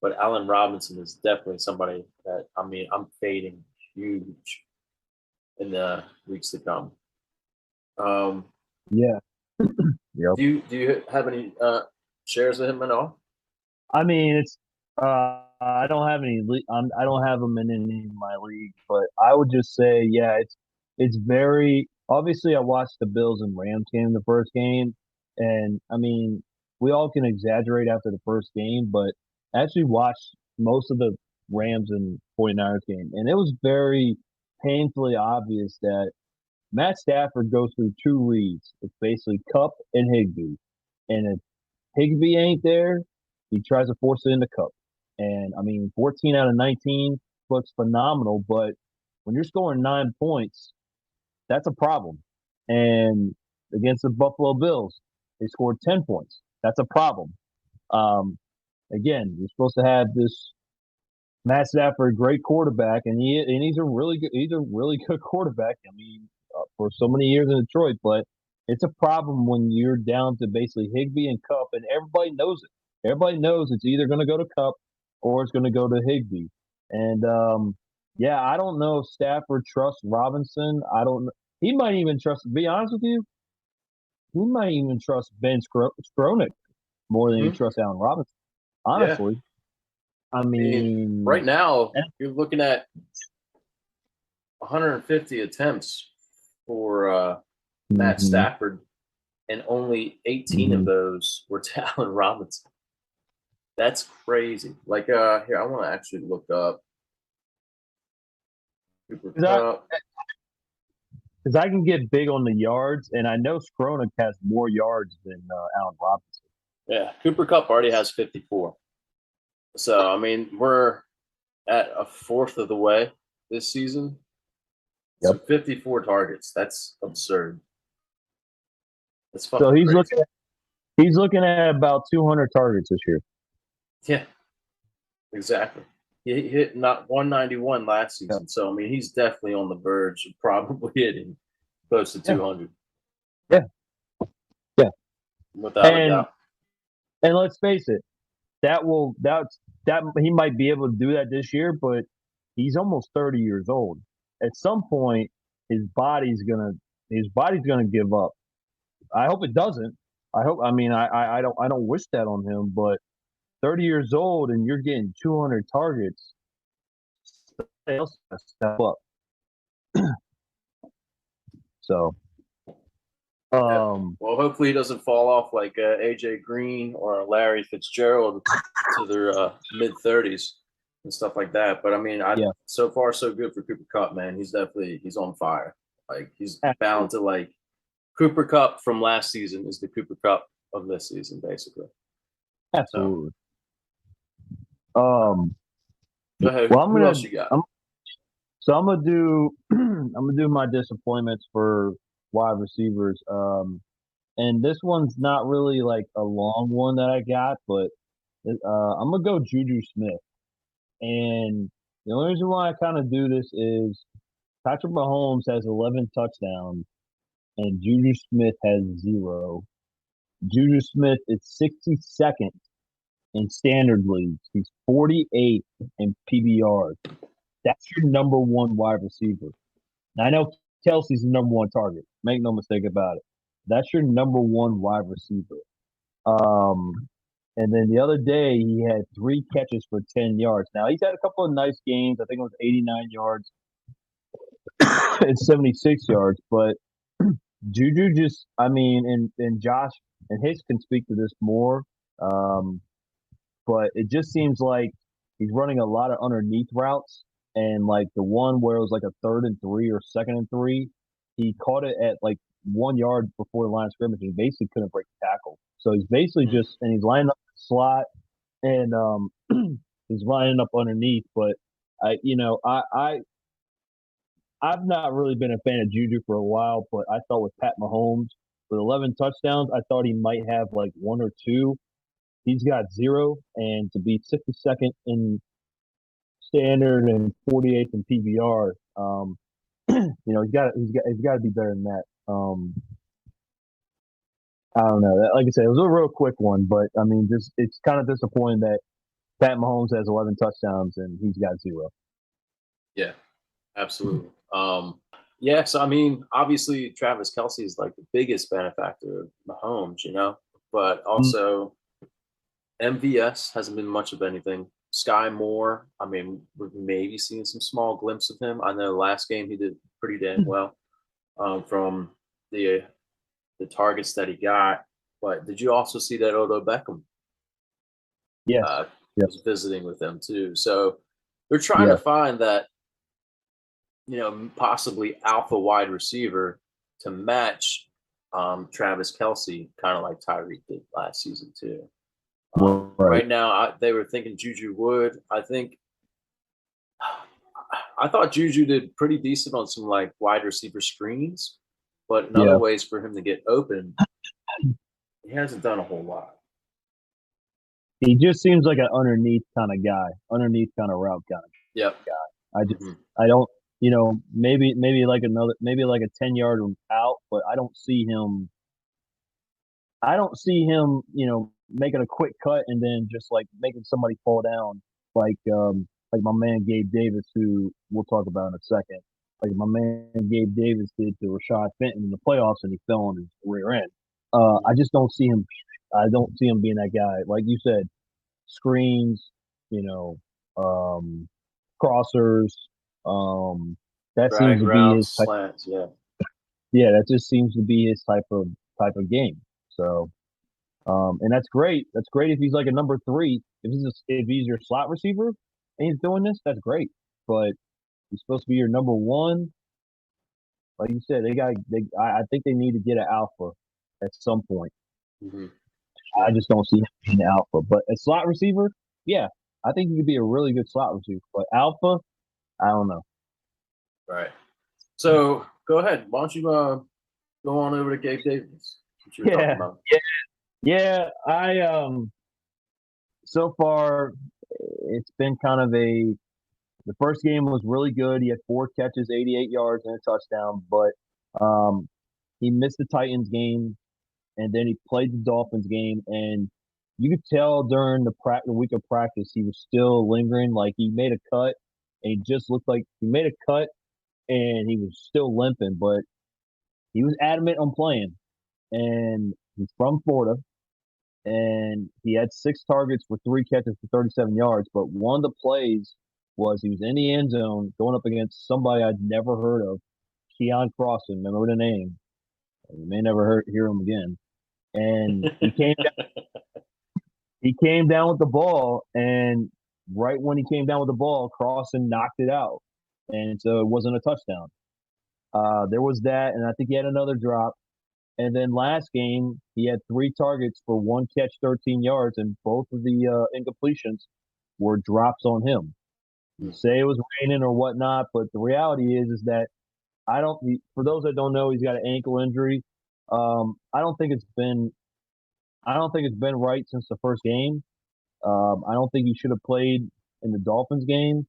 But Allen Robinson is definitely somebody that I mean I'm fading huge in the weeks to come. Um, yeah, yep. do you have any shares of him at all? I mean, it's I don't have I don't have them in any of my leagues, but I would just say, yeah, it's very obviously. I watched the Bills and Rams game, the first game, and I mean, we all can exaggerate after the first game, but I actually watched most of the Rams and 49ers game, and it was very painfully obvious that Matt Stafford goes through two reads. It's basically Cup and Higbee, and if Higbee ain't there, he tries to force it in the cup. And I mean, 14 out of 19 looks phenomenal, but when you're scoring 9 points, that's a problem. And against the Buffalo Bills, they scored 10 points. That's a problem. Um, again, you're supposed to have this Matt Stafford, great quarterback, and he's a really good quarterback. I mean, for so many years in Detroit, but it's a problem when you're down to basically Higbee and Cup, and everybody knows it. Everybody knows it's either going to go to Cup or it's going to go to Higbee. And yeah, I don't know if Stafford trusts Robinson. I don't. He might even trust. To be honest with you, he might even trust Ben Skronik more than he Mhm. trusts Allen Robinson. Yeah. Honestly, I I mean, mean, right now you're looking at 150 attempts for Matt mhm, Stafford, and only 18 of mhm. those were to Allen Robinson. That's crazy. Like, here, I want to actually look up Cooper Because Cup. I can get big on the yards, and I know Skronik has more yards than Allen Robinson. Yeah, Cooper Cup already has 54. So, I mean, we're at a fourth of the way this season. So, Yep. 54 targets. That's absurd. That's So fucking crazy. he's looking at about 200 targets this year. Yeah, exactly. He hit not 191 last Yep. season. So, I mean, he's definitely on the verge of probably hitting close to Yeah, 200 yeah, yeah. without a And doubt. let's face it, that he might be able to do that this year, but he's almost 30 years old. At some point, his body's gonna his body's gonna give up. I hope it doesn't. I mean, I don't wish that on him, but 30 years old and you're getting 200 targets, somebody else has to step up. So, Yeah. um, Well, hopefully he doesn't fall off like AJ Green or Larry Fitzgerald to their mid 30s and stuff like that. But I mean, I yeah, so far so good for Cooper Cup, man. He's on fire. Like he's bound absolutely, to like Cooper Cup from last season is the Cooper Cup of this season, basically. So absolutely. Um, go ahead. well, Who else you got? I'm gonna do I'm gonna do my disappointments for wide receivers. And this one's not really like a long one that I got, but I'm gonna go Juju Smith. And the only reason why I kind of do this is Patrick Mahomes has 11 touchdowns and Juju Smith has zero. Juju Smith is 62nd in standard leagues. He's 48 in PBR. That's your number one wide receiver. Now, I know Kelsey's the number one target. Make no mistake about it. That's your number one wide receiver. Um, and then the other day he had 3 catches for 10 yards. Now he's had a couple of nice games. I think it was 89 yards and 76 yards. But Juju just, I mean, and Josh and Hicks can speak to this more. Um, but it just seems like he's running a lot of underneath routes. And like the one where it was like a 3rd and 3 or 2nd and 3, he caught it at like 1 yard before the line of scrimmage and basically couldn't break the tackle. So he's basically Hmm. just, and he's lining up the slot and he's lining up underneath. But I've not really been a fan of Juju for a while, but I thought with Pat Mahomes with 11 touchdowns, I thought he might have like one or two. He's got zero, and to be 62nd in standard and 48th in PBR, he's got to be better than that. I don't know. Like I said, it was a real quick one, but I mean, just it's kind of disappointing that Pat Mahomes has 11 touchdowns and he's got zero. Yeah, absolutely. Yeah, so I mean, obviously Travis Kelsey is like the biggest benefactor of Mahomes, but also MVS hasn't been much of anything. Sky Moore, I mean, we've maybe seen some small glimpse of him. I know last game he did pretty damn well from the the targets that he got. But did you also see that Odo Beckham Yes. uh, Yep. was visiting with them too? So they're trying to Yes. find that possibly alpha wide receiver to match Travis Kelsey, kind of like Tyreek did last season too. Right. Right now, they were thinking Juju would. I thought Juju did pretty decent on some like wide receiver screens, but in other Yeah. ways for him to get open, he hasn't done a whole lot. He just seems like an underneath kind of guy, underneath kind of route guy. Yep. I just Hmm. I don't maybe like a 10 yard out, but I don't see him making a quick cut and then just like making somebody fall down like my man Gabe Davis, who we'll talk about in a second. Like my man Gabe Davis did to Rashad Fenton in the playoffs and he fell on his rear end. I Hmm. just don't see him. I don't see him being that guy. Like you said, screens, you know, crossers. Um, that seems Drag to be routes, his type. slants. Yeah. Yeah, that just seems to be his type of game. So, and that's great. That's great if he's like a number three. If he's your slot receiver and he's doing this, that's great. But he's supposed to be your number one. Like you said, I think they need to get an alpha at some point. Hmm. I Yeah. just don't see him being the alpha. But a slot receiver, yeah, I think he could be a really good slot receiver. But alpha, I don't know. Right. So go ahead. Why don't you go on over to Gabe Davis, what you were talking Yeah, about? yeah. I so far it's been kind of a the first game was really good. He had 4 catches, 88 yards, and a touchdown. But he missed the Titans game, and then he played the Dolphins game, and you could tell during the week of practice he was still lingering. Like he made a cut, and he just looked like he made a cut, and he was still limping, but he was adamant on playing. And he's from Florida, and he had 6 targets for 3 catches for 37 yards. But one of the plays was he was in the end zone going up against somebody I'd never heard of, Keon Crossan. Remember the name? You may never hear him again. And he came down with the ball, and right when he came down with the ball, Crossan knocked it out, and so it wasn't a touchdown. There was that, and I think he had another drop. And then last game, he had 3 targets for 1 catch, 13 yards, and both of the incompletions were drops on him. You say it was raining or whatnot, but the reality is that I don't. For those that don't know, he's got an ankle injury. I don't think it's been. I don't think it's been right since the first game. I don't think he should have played in the Dolphins game,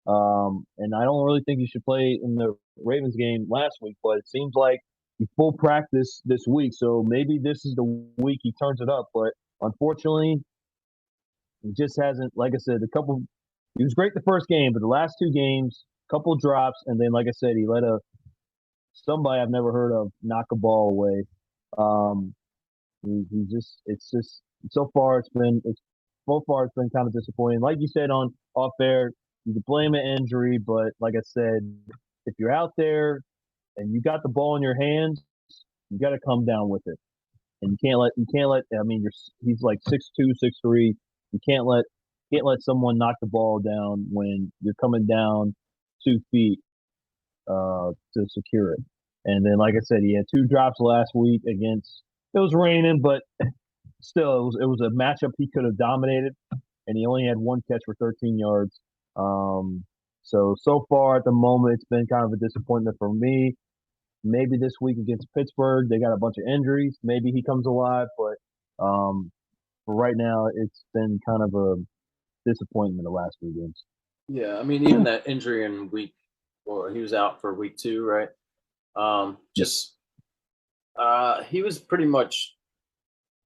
and I don't really think he should play in the Ravens game last week. But it seems like he full practice this week, so maybe this is the week he turns it up. But unfortunately, he just hasn't. Like I said, he was great the first game, but the last 2 games, couple drops, and then like I said, he let a somebody I've never heard of knock a ball away. Um, he just it's just so far it's been kind of disappointing. Like you said on off air, you can blame an injury, but like I said, if you're out there and you got the ball in your hands, you got to come down with it, and you can't let. I mean, he's like 6'2", 6'3". You can't let someone knock the ball down when you're coming down 2 feet to secure it. And then, like I said, he had 2 drops last week against. It was raining, but still, it was a matchup he could have dominated, and he only had 1 catch for 13 yards. Um, so far at the moment, it's been kind of a disappointment for me. Maybe this week against Pittsburgh, they got a bunch of injuries. Maybe he comes alive, but for right now, it's been kind of a disappointment the last 3 games. Yeah, I mean, even that injury in well, he was out for week 2, right? Yeah. Just he was pretty much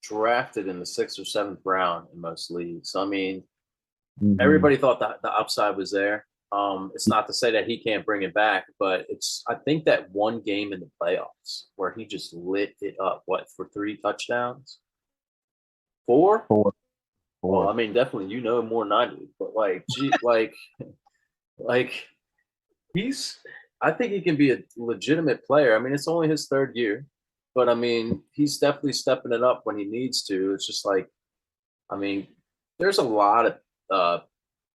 drafted in the 6th or 7th round in most leagues. So, I mean, Hmm. everybody thought that the upside was there. It's not to say that he can't bring it back, but I think that one game in the playoffs where he just lit it up. What, for 3 touchdowns? 4? Four, Well, four. I mean, definitely you know more than I do, but like, gee, like he's. I think he can be a legitimate player. I mean, it's only his 3rd year, but I mean, he's definitely stepping it up when he needs to. It's just like, I mean, there's a lot of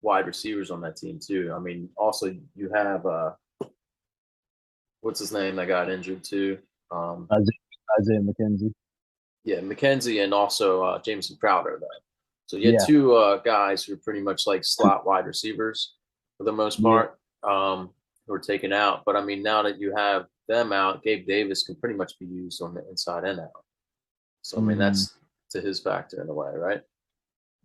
wide receivers on that team too. I mean, also you have what's his name that got injured too. Um, Isaiah McKenzie. yeah, McKenzie and also Jameson Crowder. Though. So you had Yeah, 2 guys who are pretty much like slot wide receivers for the most yeah. part, who are taken out. But I mean, now that you have them out, Gabe Davis can pretty much be used on the inside and out. So I mean, Mm, that's to his factor in a way, right?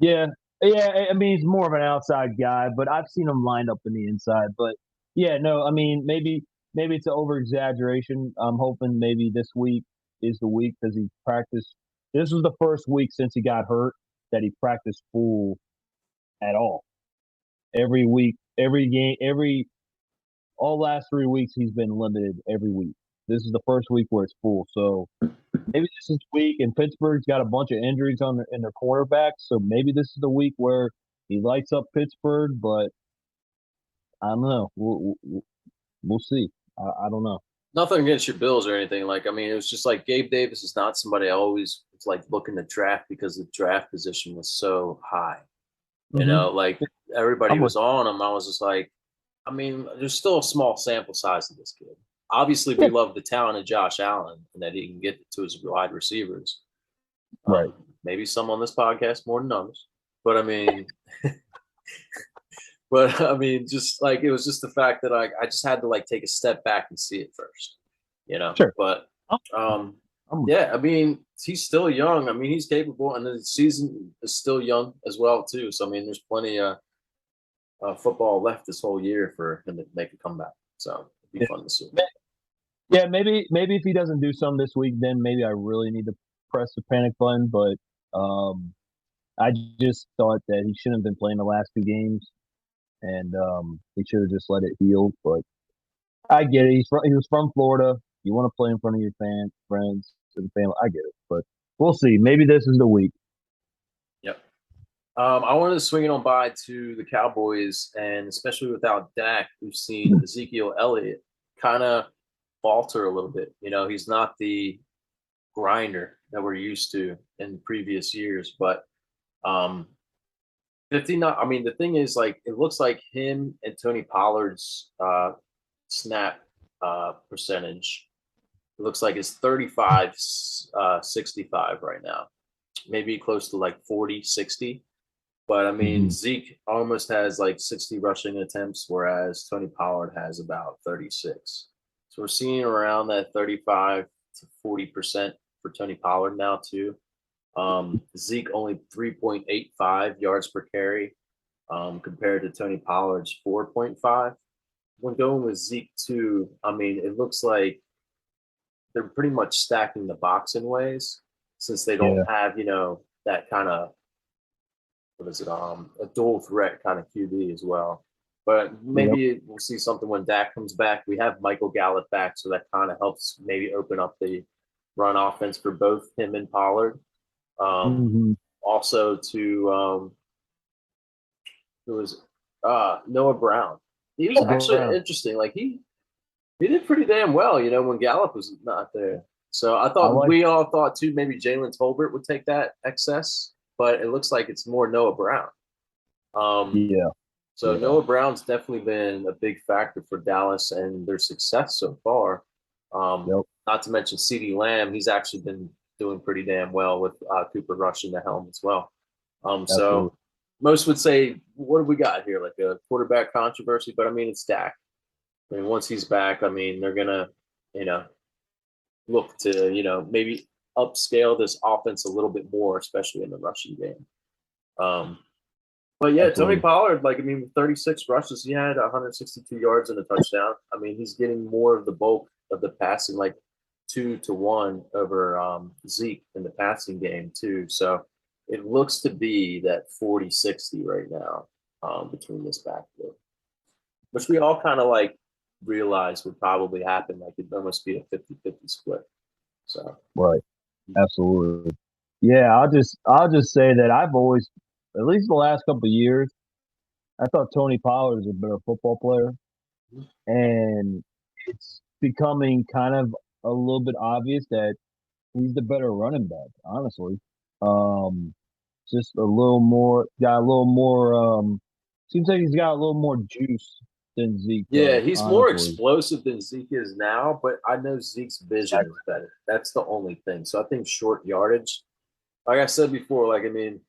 Yeah, yeah. I mean, he's more of an outside guy, but I've seen him lined up in the inside. But yeah, no, I mean, maybe it's an over exaggeration. I'm hoping maybe this week is the week because he practiced. This was the first week since he got hurt that he practiced full at all. Every week, every game, every all last 3 weeks he's been limited every week. This is the first week where it's full. So maybe this is week, and Pittsburgh's got a bunch of injuries in their quarterbacks. So maybe this is the week where he lights up Pittsburgh. But I don't know. We'll see. I don't know. Nothing against your Bills or anything. Like, I mean, it was just like Gabe Davis is not somebody I always was like looking to draft because the draft position was so high. You Mm-hmm. know, like everybody I'm with. was on him. I was just like, I mean, there's still a small sample size of this kid. Obviously, we Yeah, love the talent of Josh Allen and that he can get to his wide receivers. right. Maybe some on this podcast more than others, but I mean, but I mean, just like it was just the fact that I just had to like take a step back and see it first, you know. Sure. But I'm, um, I'm yeah, I mean, he's still young. I mean, he's capable, and the season is still young as well too. So I mean, there's plenty of football left this whole year for him to make a comeback. So it'd be yeah. fun to see. Yeah, maybe if he doesn't do some this week, then maybe I really need to press the panic button. But um, I just thought that he shouldn't have been playing the last 2 games, and he should have just let it heal. But I get it. He was from Florida. You want to play in front of your friends, and family. I get it, but we'll see. Maybe this is the week. Yep. I wanted to swing it on by to the Cowboys, and especially without Dak, we've seen Ezekiel Elliott kind of falter a little bit. You know, he's not the grinder that we're used to in previous years, but um, 59. I mean, the thing is, like, it looks like him and Tony Pollard's snap percentage. It looks like it's 35, 65 right now, maybe close to like 40, 60. But I mean, Mm-hmm. Zeke almost has like 60 rushing attempts, whereas Tony Pollard has about 36. So we're seeing around that 35 to 40% for Tony Pollard now, too. Zeke only 3.85 yards per carry compared to Tony Pollard's 4.5. When going with Zeke, too, I mean, it looks like they're pretty much stacking the box in ways since they don't Yeah. have, you know, that kind of what is it, a dual threat kind of QB as well. But Yep. maybe we'll see something when Dak comes back. We have Michael Gallup back, so that kind of helps maybe open up the run offense for both him and Pollard. Um, Mm-hmm. Also to there was Noah Brown. He was actually Brown. interesting. Like he did pretty damn well, you know, when Gallup was not there. So I I thought like. we all thought too maybe Jalen Tolbert would take that excess, but it looks like it's more Noah Brown. Um, Yeah. so Yeah. Noah Brown's definitely been a big factor for Dallas and their success so far. Yep. Not to mention CeeDee Lamb, he's actually been doing pretty damn well with Cooper Rush in the helm as well. So Absolutely. most would say, what do we got here? Like a quarterback controversy, but I mean, it's Dak. I mean, once he's back, I mean, they're gonna, you know, look to, you know, maybe upscale this offense a little bit more, especially in the rushing game. Um, but yeah, Tony Absolutely. Pollard, like I mean, with 36 rushes, he had 162 yards and a touchdown. I mean, he's getting more of the bulk of the passing, like 2-1 over Zeke in the passing game too. So it looks to be that 40-60 right now between this backfield, which we all kind of like realized would probably happen. Like it'd almost be a 50-50 split. So Right. Absolutely. Yeah. I'll just say that I've always, at least the last couple of years, I thought Tony Pollard is a better football player, and it's becoming kind of a little bit obvious that he's the better running back. Honestly, um, just a little more, got a little more. Seems like he's got a little more juice than Zeke yeah, does. he's more Honestly, explosive than Zeke is now, but I know Zeke's vision is better. That's the only thing. So I think short yardage, like I said before, like I mean,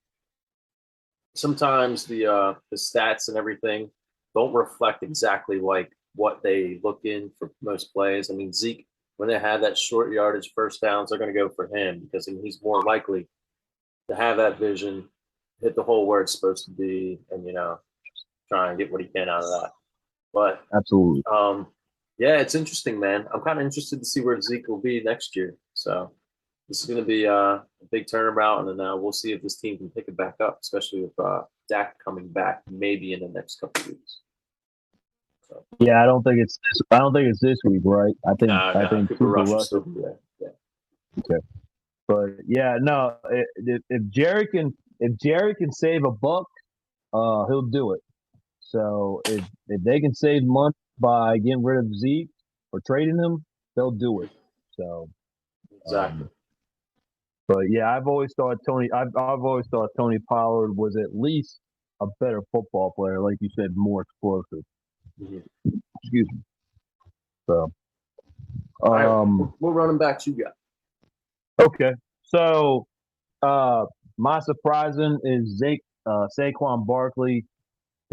sometimes the stats and everything don't reflect exactly like what they look in for most plays. I mean, Zeke, when they have that short yardage first downs, they're going to go for him because I mean, he's more likely to have that vision hit the hole where it's supposed to be, and try and get what he can out of that. But Absolutely. yeah, it's interesting, man. I'm kind of interested to see where Zeke will be next year. So this is going to be a big turnaround, and then we'll see if this team can pick it back up, especially with Dak coming back maybe in the next couple of weeks. So, Yeah, I don't think it's. I don't think it's this week, right? I think. I nah, think Cooper Cooper Rush will Rush. still be there. Yeah. Okay. But yeah, no. If Jerry can save a buck, he'll do it. So if they can save money by getting rid of Zeke or trading him, they'll do it. So, Exactly. but yeah, I've always thought Tony Pollard was at least a better football player, like you said, more explosive. Mm-hmm. Excuse me. So, All right, what running backs you got? okay. So, my surprising is Saquon Barkley.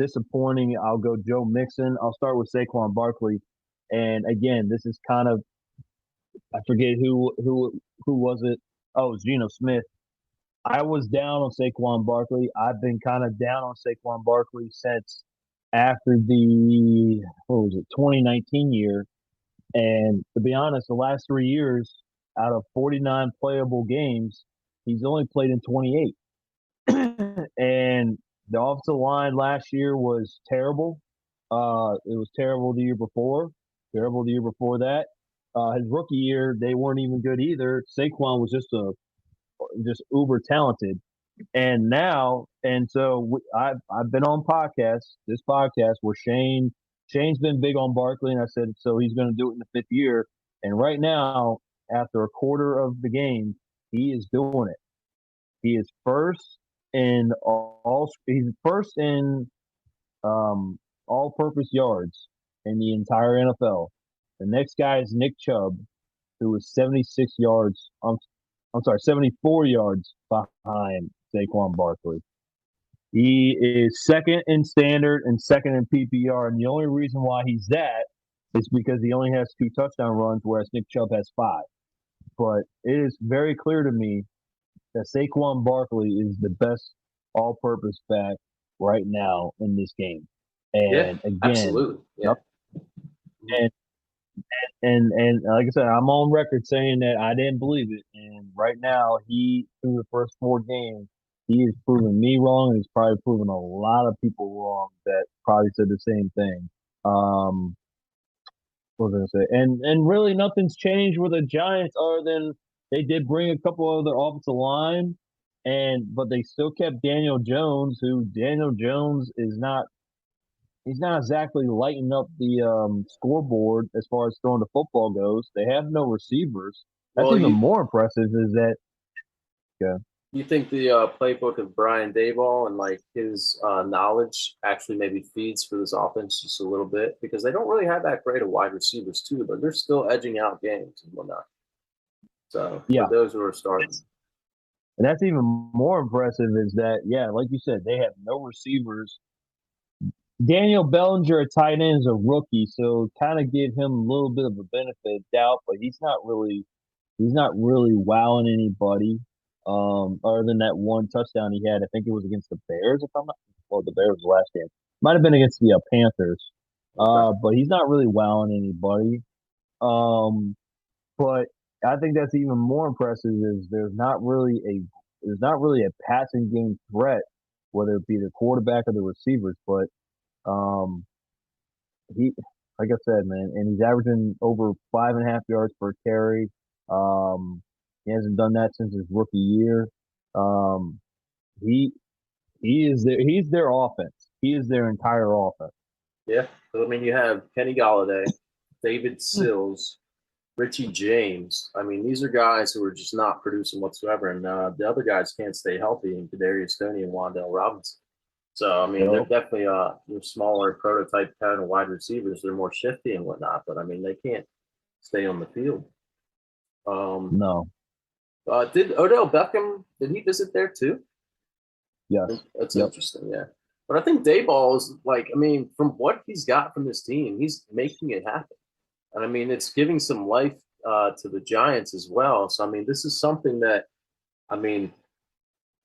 Disappointing. I'll go Joe Mixon. I'll start with Saquon Barkley. And again, this is kind of I forget who was it. Oh, it was Geno Smith. I was down on Saquon Barkley. I've been kind of down on Saquon Barkley since after the 2019 year. And to be honest, the last 3 years, out of 49 playable games, he's only played in 28. And the offensive line last year was terrible. It was terrible the year before, terrible the year before that. His rookie year, they weren't even good either. Saquon was just uber talented, and I've been on this podcast where Shane's been big on Barkley, and I said so he's going to do it in the fifth year. And right now, after a quarter of the game, he is doing it. He is first in all. He's first in all-purpose yards in the entire NFL. The next guy is Nick Chubb, who is 76 yards. I'm sorry, 74 yards behind Saquon Barkley. He is second in standard and second in PPR, and the only reason why he's that is because he only has 2 touchdown runs, whereas Nick Chubb has 5. But it is very clear to me that Saquon Barkley is the best all-purpose back right now in this game. Yeah, And again, absolutely. Yeah. and and like I said, I'm on record saying that I didn't believe it. And right now, through the first 4 games, he is proving me wrong, and he's probably proving a lot of people wrong that probably said the same thing. What was I gonna say? And really, nothing's changed with the Giants other than they did bring a couple of their offensive line, but they still kept Daniel Jones, who Daniel Jones is not he's not exactly lighting up the scoreboard as far as throwing the football goes. They have no receivers. That's Well, even more impressive. Is that you think the playbook of Brian Daboll and like his knowledge actually maybe feeds for this offense just a little bit because they don't really have that great of wide receivers too, but they're still edging out games and whatnot. So yeah, for those who are starting, and that's even more impressive. Is that like you said, they have no receivers. Daniel Bellinger, a tight end, is a rookie, so kind of give him a little bit of a benefit of doubt, but he's not really wowing anybody. Other than that 1 touchdown he had, I think it was against the Bears. If I'm not, well, the Bears last game might have been against the Panthers. okay. But he's not really wowing anybody. But I think that's even more impressive is there's not really a passing game threat, whether it be the quarterback or the receivers. But um, he, like I said, man, and he's averaging over 5.5 yards per carry. Um, he hasn't done that since his rookie year. Um, he he's their offense. He is their entire offense. Yeah. So, I mean, you have Kenny Galladay, David Sills, Richie James. I mean, these are guys who are just not producing whatsoever, and the other guys can't stay healthy, and Kadarius Toney and Wandale Robinson. So, I mean, they're definitely your smaller prototype kind of wide receivers. They're more shifty and whatnot, but I mean, they can't stay on the field. No. Did Odell Beckham, did he visit there too? Yes. That's Yep. interesting, yeah. But I think Dayball is like, I mean, from what he's got from this team, he's making it happen. And I mean, it's giving some life to the Giants as well. So, I mean, this is something that, I mean,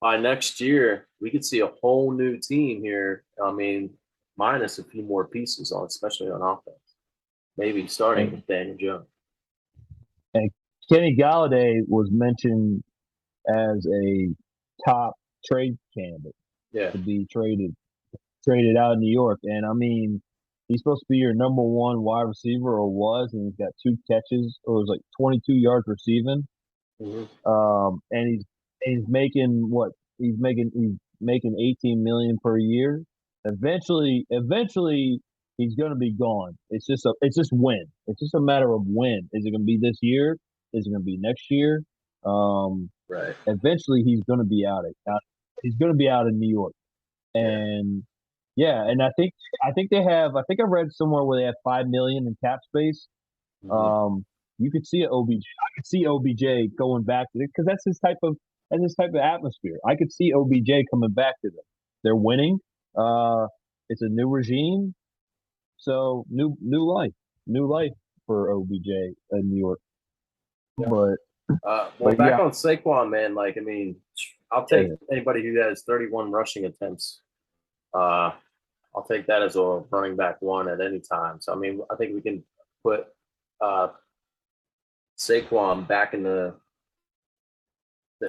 by next year, we could see a whole new team here. I mean, minus a few more pieces on, especially on offense. Maybe starting And, with Daniel Jones. and Kenny Galladay was mentioned as a top trade candidate Yeah. to be traded out in New York. And I mean, he's supposed to be your number one wide receiver, or was, and he's got 2 catches, or it was like 22 yards receiving. Mm-hmm. And he's making what he's making 18 million per year. Eventually, he's going to be gone. It's just when. It's just a matter of when. Is it going to be this year? Is it going to be next year? Um, Right. Eventually, he's going to be he's going to be out in New York. Yeah. And yeah, and I think I read somewhere where they have 5 million in cap space. Mm-hmm. You could see I could see OBJ going back to it because that's his type of atmosphere. I could see OBJ coming back to them. They're winning. Uh, it's a new regime, so new life for OBJ in New York. Yeah. But Well, back yeah, on Saquon, man. Like, I mean, I'll take yeah, anybody who has 31 rushing attempts. Uh, I'll take that as a running back one at any time. So, I mean, I think we can put uh, Saquon back in the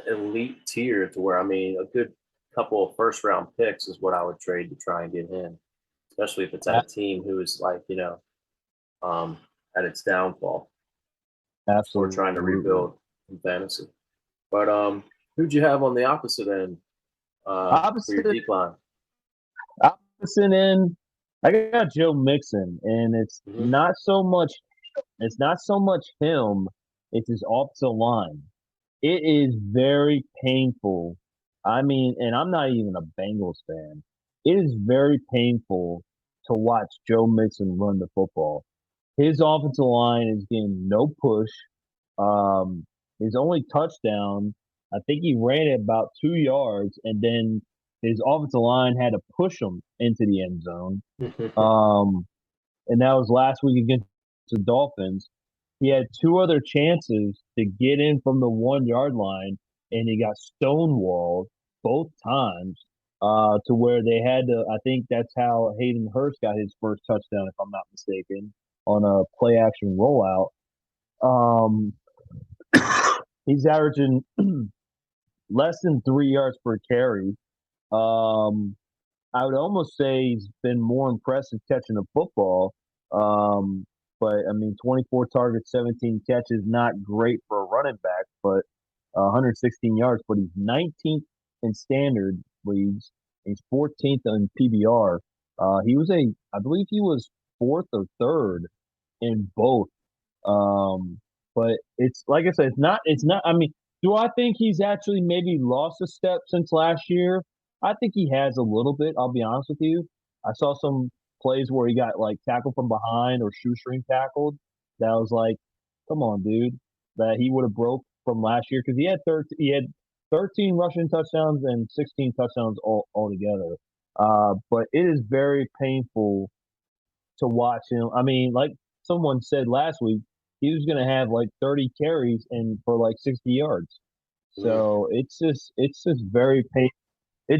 elite tier to where, I mean, a good couple of first round picks is what I would trade to try and get him, especially if it's at a team who is like, um, at its downfall or trying to absolutely. rebuild in fantasy. But who'd you have on the opposite end for your Opposite decline? opposite end, I got Joe Mixon, and Mm-hmm. it's not so much him, it's his offensive line. It is very painful. I mean, and I'm not even a Bengals fan. It is very painful to watch Joe Mixon run the football. His offensive line is getting no push. His only touchdown, I think he ran it about 2 yards, and then his offensive line had to push him into the end zone. Um, and that was last week against the Dolphins. He had 2 other chances to get in from the 1 yard line, and he got stonewalled both times. To where they had to. I think that's how Hayden Hurst got his first touchdown, if I'm not mistaken, on a play action rollout. Um, he's averaging less than 3 yards per carry. Um, I would almost say he's been more impressive catching the football. But I mean, 24 targets, 17 catches, not great for a running back, but 116 yards. But he's 19th in standard leagues. He's 14th in PBR. I believe he was fourth or third in both. Um, but it's like I said, it's not. I mean, do I think he's actually maybe lost a step since last year? I think he has a little bit. I'll be honest with you. I saw some plays where he got like tackled from behind or shoestring tackled. That was like, come on, dude. That he would have broke from last year because he had 13 rushing touchdowns and 16 touchdowns altogether. But it is very painful to watch him. I mean, like someone said last week, he was going to have like 30 carries and for like 60 yards. Mm. So it's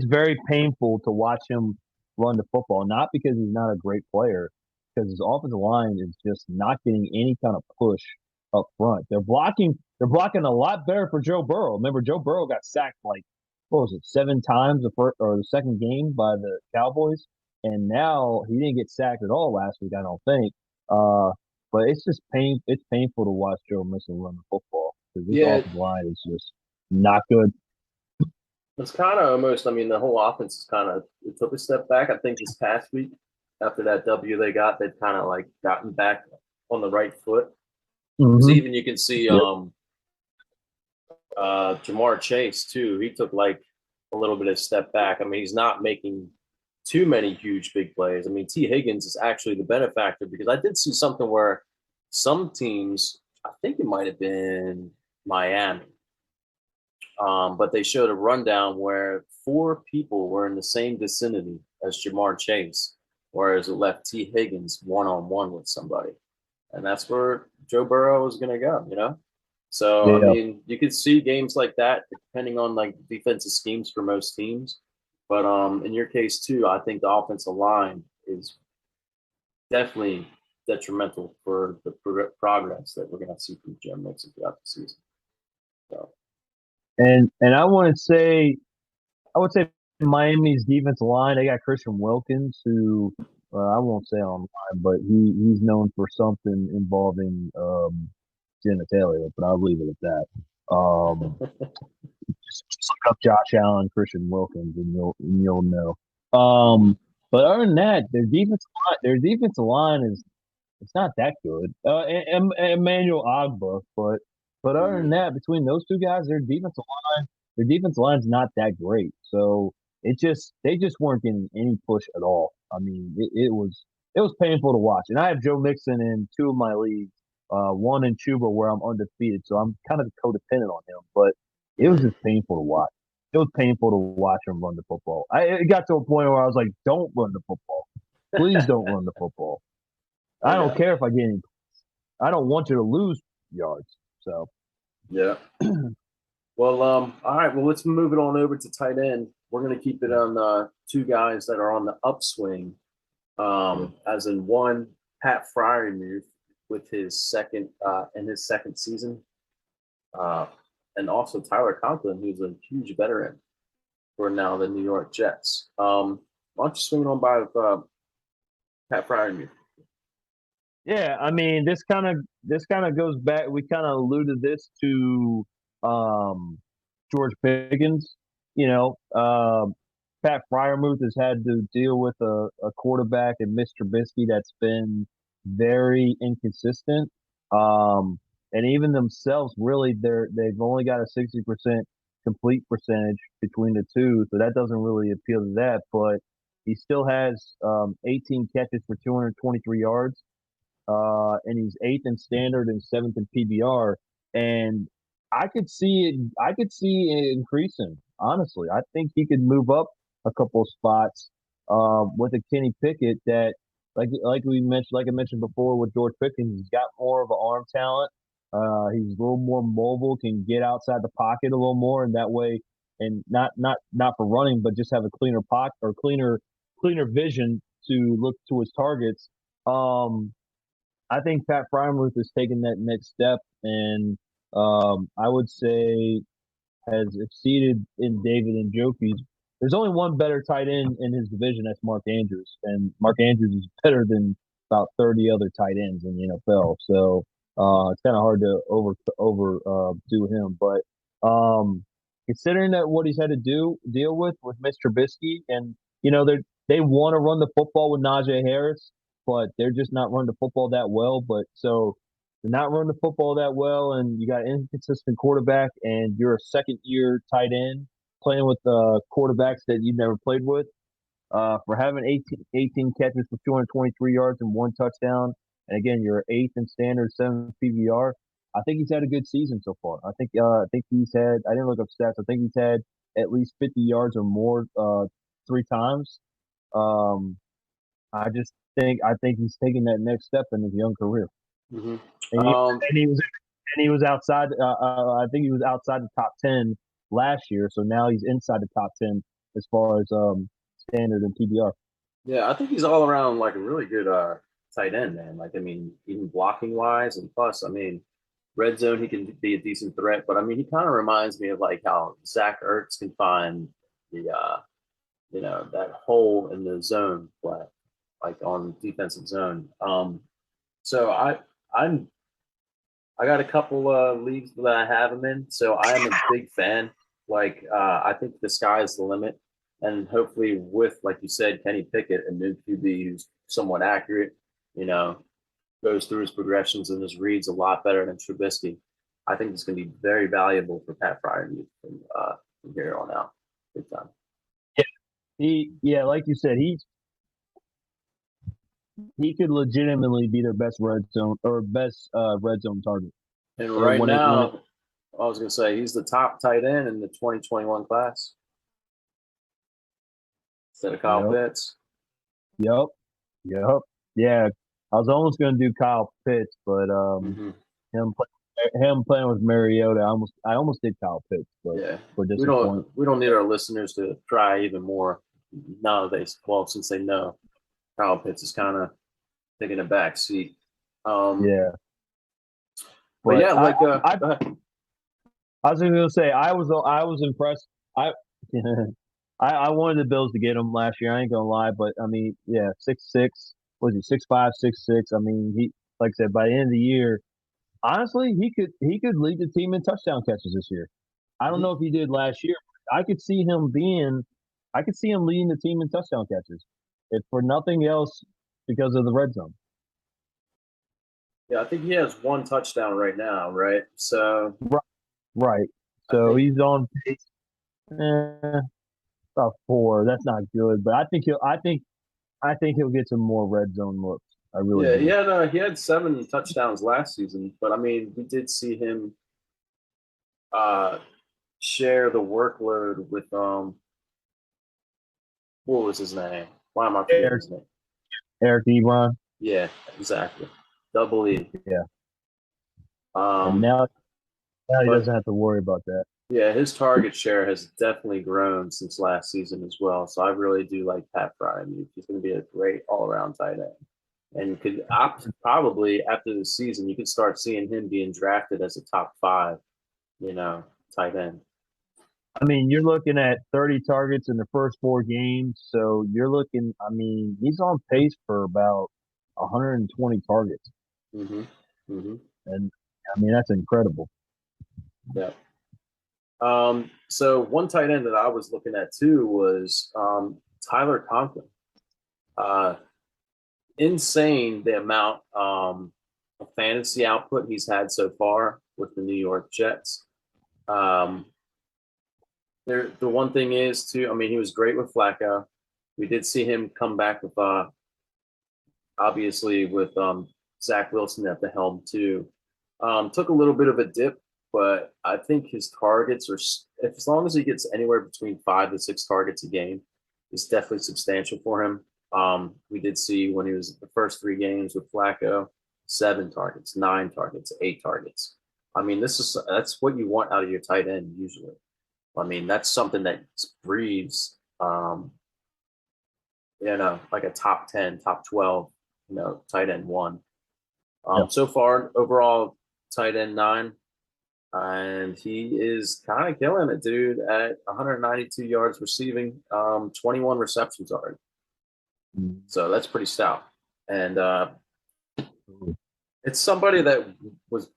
very painful to watch him run the football. Not because he's not a great player, because his offensive line is just not getting any kind of push up front. They're blocking a lot better for Joe Burrow. Remember, Joe Burrow got sacked like what was it, 7 times the first or the second game by the Cowboys, and now he didn't get sacked at all last week. I don't think. Uh, but it's just pain. It's painful to watch Joe Mixon run the football because this Yeah, offensive line is just not good. it's kind of almost. I mean, the whole offense is kind of it took a step back. I think this past week, after that W they got, they've kind of like gotten back on the right foot. Because Mm-hmm. even you can see Yep. Jamar Chase too. He took like a little bit of step back. I mean, he's not making too many huge big plays. I mean, T. Higgins is actually the benefactor because I did see something where some teams, I think it might have been Miami, but they showed a rundown where 4 people were in the same vicinity as Jamar Chase, whereas it left T. Higgins one on one with somebody. And that's where Joe Burrow is going to go. So, I Yeah. mean, you could see games like that depending on like defensive schemes for most teams. But in your case too, I think the offensive line is definitely detrimental for the progress that we're going to see from Jim Mixon throughout the season. So, And I would say Miami's defensive line, they got Christian Wilkins, who I won't say online, but he's known for something involving genitalia, but I'll leave it at that. Just look up Josh Allen, Christian Wilkins, and you'll know. But other than that, their defensive line is it's not that good. Emmanuel Agba, but other than that, between those two guys, their defensive line's not that great. So they just weren't getting any push at all. I mean, it was painful to watch. And I have Joe Mixon in two of my leagues, one in Chuba where I'm undefeated, so I'm kind of codependent on him. But it was just painful to watch. It was painful to watch him run the football. It got to a point where I was like, "Don't run the football, please don't run the football. I don't yeah, care if I get any. I don't want you to lose yards." So yeah. Well, all right. Well, let's move it on over to tight end. We're going to keep it on two guys that are on the upswing. As in one, Pat Fryermuth with his second in his second season, and also Tyler Conklin, who's a huge veteran for now the New York Jets. Why don't you swing it on by with Pat Fryermuth? yeah, I mean, this kind of goes back. We kind of alluded this to um, George Pickens. You know, Pat Fryermuth has had to deal with a quarterback in Mr. Trubisky that's been very inconsistent. Um, and even themselves, really, they've only got a 60% complete percentage between the two, so that doesn't really appeal to that. But he still has 18 catches for 223 yards, and he's eighth in standard and seventh in PBR. And I could see it. I could see it increasing. Honestly, I think he could move up a couple of spots with a Kenny Pickett that, like I mentioned before with George Pickens, he's got more of an arm talent. He's a little more mobile, can get outside the pocket a little more, and that way, and not for running, but just have a cleaner pocket or cleaner vision to look to his targets. Um, I think Pat Fryermuth is taking that next step, and I would say has exceeded in David and Njoku's. There's only one better tight end in his division. That's Mark Andrews, and Mark Andrews is better than about 30 other tight ends in the NFL. So it's kind of hard to do him. But considering that what he's had to deal with Mr. Trubisky, and they want to run the football with Najee Harris, but they're just not running the football that well. But so they're not running the football that well, and you got an inconsistent quarterback, and you're a second year tight end playing with quarterbacks that you've never played with. For having 18 catches for 223 yards and one touchdown, and again, you're eighth in standard, seventh PBR. I think he's had a good season so far. I think he's had. I didn't look up stats. I think he's had at least 50 yards or more three times. Um, I think he's taking that next step in his young career. Mm-hmm. And he was outside. I think he was outside the top 10 last year. So now he's inside the top 10 as far as standard and PBR. Yeah, I think he's all around like a really good tight end, man. Like, I mean, even blocking wise, and plus, I mean, red zone he can be a decent threat. But I mean, he kind of reminds me of like how Zach Ertz can find the that hole in the zone play, like on defensive zone. So I'm I got a couple leagues that I have him in, so I am a big fan. Like I think the sky is the limit, and hopefully with like you said, Kenny Pickett, a new QB who's somewhat accurate, you know, goes through his progressions and his reads a lot better than Trubisky. I think it's going to be very valuable for Pat Fryer from here on out, big time. Yeah, like you said, he could legitimately be their best red zone target. And And right now, I was going to say he's the top tight end in the 2021 class instead of Kyle yep, Pitts. yep, yep, yeah. I was almost going to do Kyle Pitts, but Mm-hmm. him him playing with Mariota, I almost did Kyle Pitts, but Yeah, for disappointment. we don't need our listeners to try even more. Now they well since they know Kyle Pitts is kind of taking a back seat. Um, Yeah, but but yeah, like I go ahead. I was going to say I was impressed. I I wanted the Bills to get him last year. I ain't gonna lie, but I mean, yeah, 6'6", was he 6'5", 6'6"? I mean, he like I said, by the end of the year, honestly, he could lead the team in touchdown catches this year. I don't Mhm. know if he did last year. I could see him I could see him leading the team in touchdown catches, if for nothing else, because of the red zone. Yeah, I think he has one touchdown right now, right? So Right, right. I So think he's on pace. About four. That's not good, but I think he'll get some more red zone looks. I really yeah, do. he had 7 touchdowns last season, but I mean we did see him uh share the workload with what was his name? Why am I forgetting Eric his name? Eric Ebron. Yeah, exactly. Double E. Yeah, and Um, now he but doesn't have to worry about that. yeah, his target share has definitely grown since last season as well. So I really do like Pat Fry. I mean, he's going to be a great all-around tight end, and you could opt probably after the season, you could start seeing him being drafted as a top five, you know, tight end. I mean, you're looking at 30 targets in the first four games, so you're looking. I mean, he's on pace for about 120 targets, Mm-hmm. Mm-hmm. and I mean that's incredible. Yeah. So one tight end that I was looking at too was Tyler Conklin. Uh, insane the amount of fantasy output he's had so far with the New York Jets. Um, the one thing is too, I mean, he was great with Flacco. We did see him come back with obviously with Zach Wilson at the helm too. Took a little bit of a dip, but I think his targets are as long as he gets anywhere between 5 to 6 targets a game, it's definitely substantial for him. We did see when he was the first 3 games with Flacco, 7 targets, 9 targets, 8 targets. I mean, that's what you want out of your tight end usually. I mean, that's something that breeds, like a top 10, top 12, tight end one. Yeah. So far, overall, tight end nine, and he is kind of killing it, dude. At 192 yards receiving, 21 receptions already. So that's pretty stout. And it's somebody that was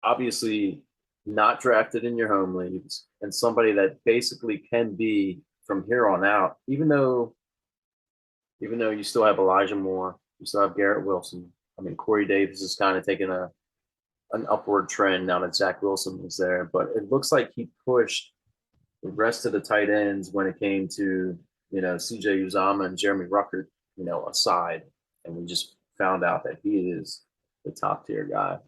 obviously not drafted in your home leagues, and somebody that basically can be from here on out. Even though you still have Elijah Moore, you still have Garrett Wilson. I mean, Corey Davis is kind of taking an upward trend now that Zach Wilson was there, but it looks like he pushed the rest of the tight ends when it came to CJ Uzama and Jeremy Ruckert, aside, and we just found out that he is the top tier guy.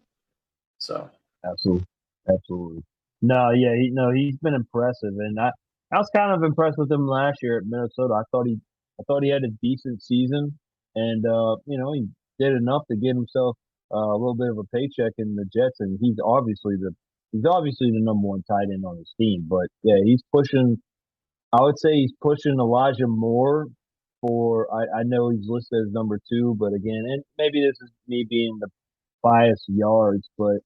So Absolutely, absolutely. No, yeah, he's been impressive, and I was kind of impressed with him last year at Minnesota. I thought he had a decent season, and he did enough to get himself a little bit of a paycheck in the Jets, and he's obviously the number one tight end on his team. But yeah, he's pushing. I would say he's pushing Elijah Moore for. I know he's listed as number two, but again, and maybe this is me being the bias yards, but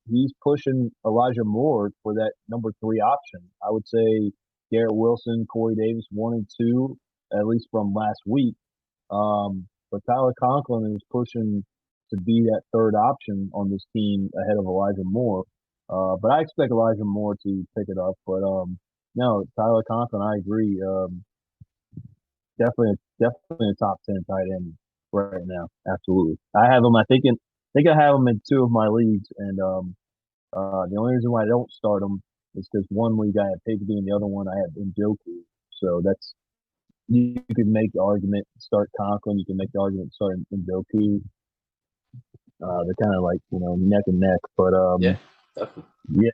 he's pushing Elijah Moore for that number three option. I would say Garrett Wilson, Corey Davis, one and two, at least from last week. But Tyler Conklin is pushing to be that third option on this team ahead of Elijah Moore. But I expect Elijah Moore to pick it up. But no, Tyler Conklin, I agree. Definitely a top 10 tight end right now. Absolutely. I have him. I think I have him in two of my leagues, and the only reason why I don't start him is because one league I have Pigsby, and the other one I have Njoku. So that's you can make the argument start Conklin. You can make the argument start Njoku. They're kind of like neck and neck, but yeah, definitely. yeah,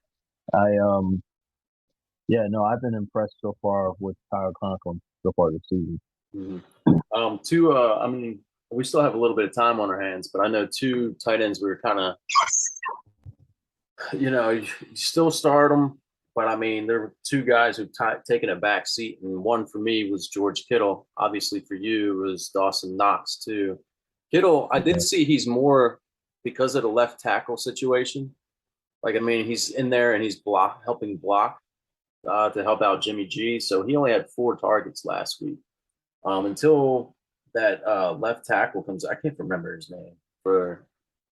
I yeah, no, I've been impressed so far with Tyler Conklin so far this season. Mm-hmm. I mean, we still have a little bit of time on our hands, but I know two tight ends we were kind of You still start them, but I mean, there were two guys who've taken a back seat, and one for me was George Kittle. Obviously, for you was Dawson Knox too. Kittle, I did Yeah. see he's more because of the left tackle situation. Like, I mean, he's in there and he's helping block to help out Jimmy G. So he only had 4 targets last week. Until that left tackle comes, I can't remember his name for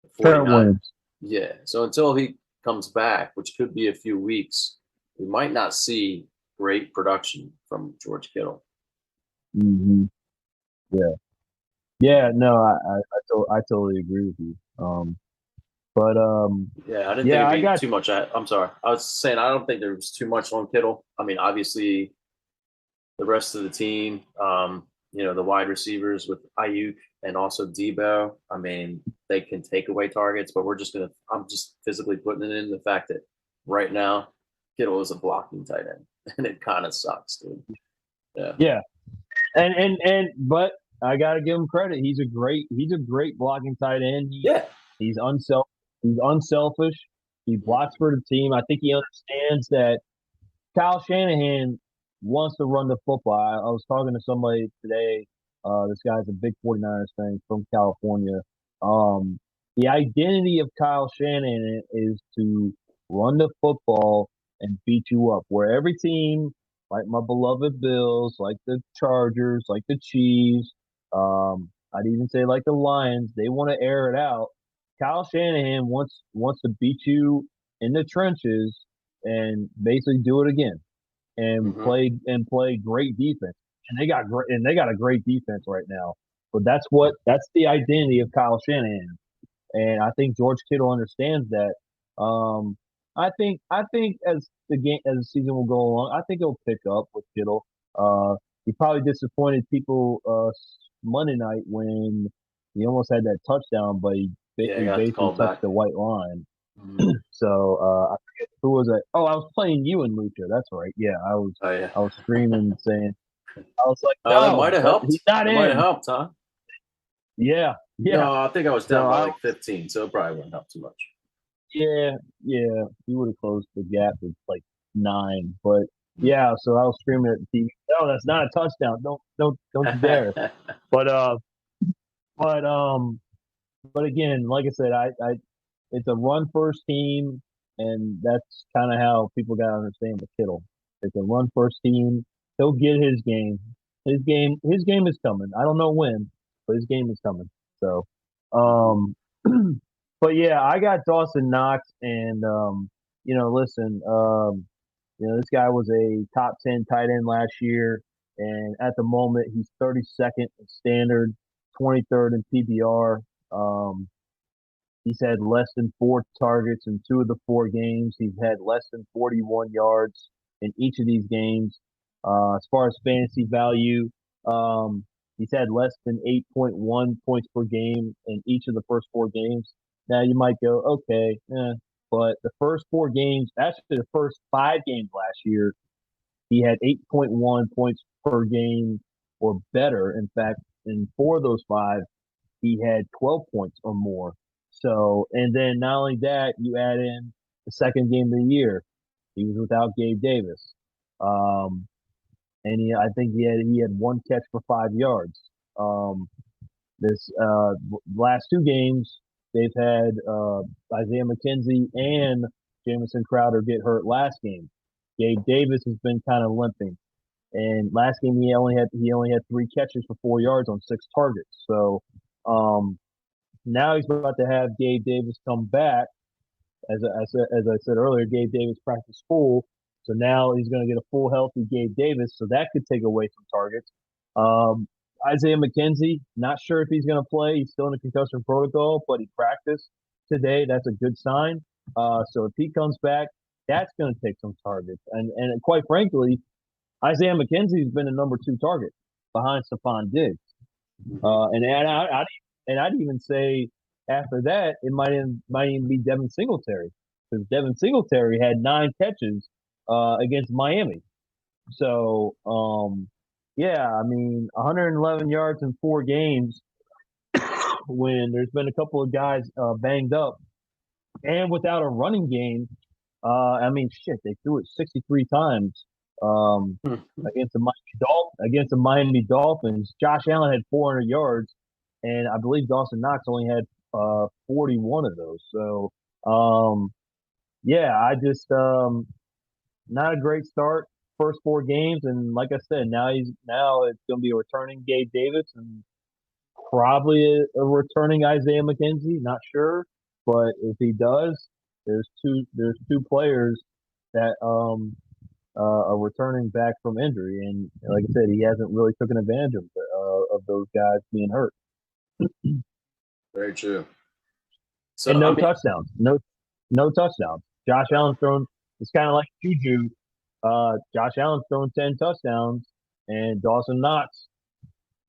the Trent 49. Williams. Yeah. So until he comes back, which could be a few weeks, we might not see great production from George Kittle. Hmm. Yeah. Yeah. No, I totally agree with you. But Yeah, I didn't think yeah, it'd I be got too much. I'm sorry. I was saying I don't think there was too much on Kittle. I mean, obviously the rest of the team, the wide receivers with Ayuk and also Debo. I mean, they can take away targets, but I'm just physically putting it in the fact that right now Kittle is a blocking tight end, and it kind of sucks, dude. Yeah. yeah, but I gotta give him credit. He's a great blocking tight end. Yeah. He's unselfish. He blocks for the team. I think he understands that Kyle Shanahan wants to run the football. I was talking to somebody today. This guy's a big 49ers fan from California. Um, the identity of Kyle Shanahan is to run the football and beat you up. Where every team, like my beloved Bills, like the Chargers, like the Chiefs, I'd even say like the Lions, they want to air it out. Kyle Shanahan wants to beat you in the trenches and basically do it again and Mm-hmm. play great defense. And they got a great defense right now. But that's the identity of Kyle Shanahan. And I think George Kittle understands that. Um, I think as the season will go along, I think he'll pick up with Kittle. He probably disappointed people Monday night when he almost had that touchdown, but Yeah, I he got the basically call touched back. the white line. Mm-hmm. So I forget who was it. Oh, I was playing you and Lucha. That's right. Yeah, Oh yeah. I was screaming saying I was like, That might no, have helped. he's not That might have in. helped, huh? Yeah, yeah. No, I think I was So down by I like 15, so it probably wouldn't help too much. yeah, yeah. He would have closed the gap with like 9. But Mm. yeah, so I was screaming at the TV, no, that's not a touchdown. Don't you dare. But but um but again, like I said, I it's a run first team, and that's kind of how people got to understand with Kittle. It's a run first team. He'll get his game. His game is coming. I don't know when, but his game is coming. So, Mhm. um, but yeah, I got Dawson Knox, and listen, this guy was a top 10 tight end last year, and at the moment he's 32nd in standard, 23rd in PBR. He's had less than 4 targets in 2 of the 4 games. He's had less than 41 yards in each of these games. As far as fantasy value, he's had less than 8.1 points per game in each of the first 4 games. Now you might go, okay, but the first 4 games, actually the first 5 games last year, he had 8.1 points per game or better. In fact, in 4 of those 5, he had 12 points or more. So, and then not only that, you add in the second game of the year, he was without Gabe Davis. Um, and I think he had 1 catch for 5 yards. This last 2 games, they've had Isaiah McKenzie and Jamison Crowder get hurt last game. Gabe Davis has been kind of limping. And last game he only had 3 catches for 4 yards on 6 targets. So now he's about to have Gabe Davis come back. As I said earlier, Gabe Davis practiced full, so now he's going to get a full healthy Gabe Davis, so that could take away some targets. Um, Isaiah McKenzie, not sure if he's going to play. He's still in the concussion protocol, but he practiced today. That's a good sign. So if he comes back, that's going to take some targets. And quite frankly, Isaiah McKenzie's been a number 2 target behind Stephon Diggs. Mhm. And I'd even say after that, it might even be Devin Singletary, because Devin Singletary had 9 catches against Miami. So yeah, I mean 111 yards in 4 games when there's been a couple of guys banged up. and without a running game, I mean, shit, they threw it 63 times Hmm. against the Miami Dolphins. Josh Allen had 400 yards, and I believe Dawson Knox only had 41 of those. So, yeah, I just not a great start first four games, and like I said, now it's going to be a returning Gabe Davis and probably a returning Isaiah McKenzie. Not sure, but if he does, there's two players that are returning back from injury, and like I said, he hasn't really taken advantage of those guys being hurt. Very true. So And I no mean, touchdowns, no touchdowns. Josh Allen's thrown. It's kind of like Juju. Josh Allen's thrown 10 touchdowns, and Dawson Knox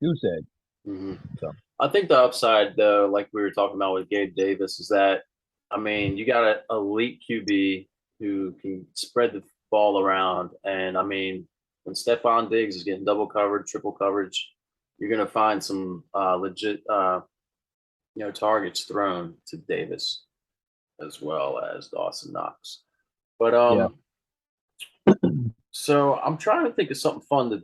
goose egg. mhm. So I think the upside, though, like we were talking about with Gabe Davis, is that I mean, you got an elite QB who can spread the ball around, and I mean, when Stephon Diggs is getting double covered, triple coverage, you're going to find some legit, targets thrown to Davis as well as Dawson Knox. But yeah, so I'm trying to think of something fun to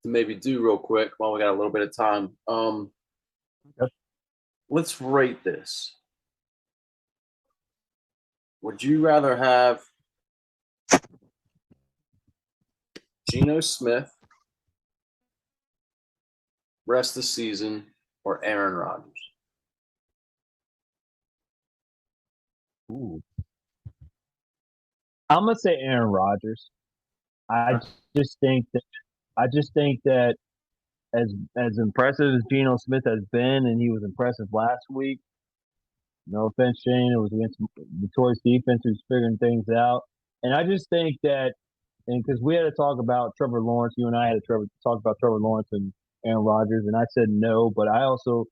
maybe do real quick while we got a little bit of time. Let's rate this. Would you rather have Geno Smith rest the season or Aaron Rodgers? ooh. I'm gonna say Aaron Rodgers. I Huh? just think that I just think that as impressive as Geno Smith has been, and he was impressive last week. No offense, Shane. It was against Detroit's defense who's figuring things out. And I just think that, and because we had to talk about Trevor Lawrence, you and I had to talk about Trevor Lawrence and Aaron Rodgers, and I said no, but I also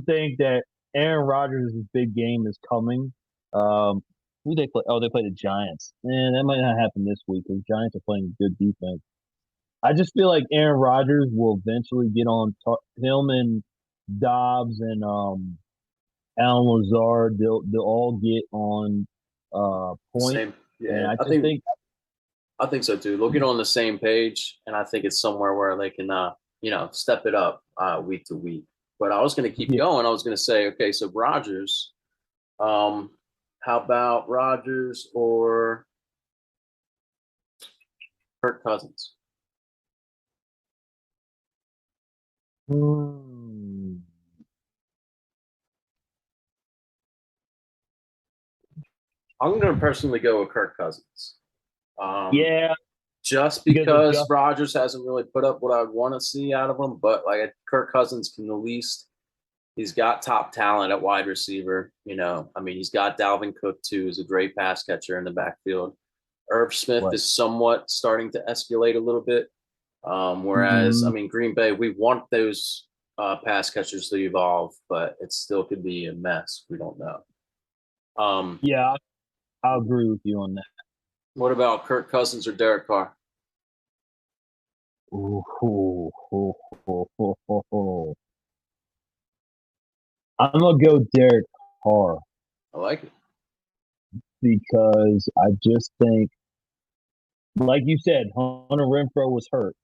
think that Aaron Rodgers' big game is coming. Um, who they play? Oh, they play the Giants. And that might not happen this week because the Giants are playing good defense. I just feel like Aaron Rodgers will eventually get on him and Dobbs and Alan Lazard. They'll all get on point, Same. and Yeah, I I just think think I think so too. They'll get on the same page, and I think it's somewhere where they can, step it up week to week. But I was going to keep yeah, going. I was going to say, okay, so Rodgers. Um, how about Rodgers or Kirk Cousins? hmm, I'm going to personally go with Kirk Cousins. Um, yeah, just because of because just Rodgers hasn't really put up what I want to see out of him, but like Kirk Cousins can at least he's got top talent at wide receiver. I mean, he's got Dalvin Cook too, who's a great pass catcher in the backfield. Irv Smith right. is somewhat starting to escalate a little bit. Whereas, I Mm, mean, Green Bay, we want those pass catchers to evolve, but it still could be a mess. We don't know. Um, yeah, I'll agree with you on that. what about Kirk Cousins or Derek Carr? Ooh, ooh, ooh, ooh, ooh, ooh, ooh. I'm gonna go Derek Carr I like it. because I just think, like you said, Hunter Renfro was hurt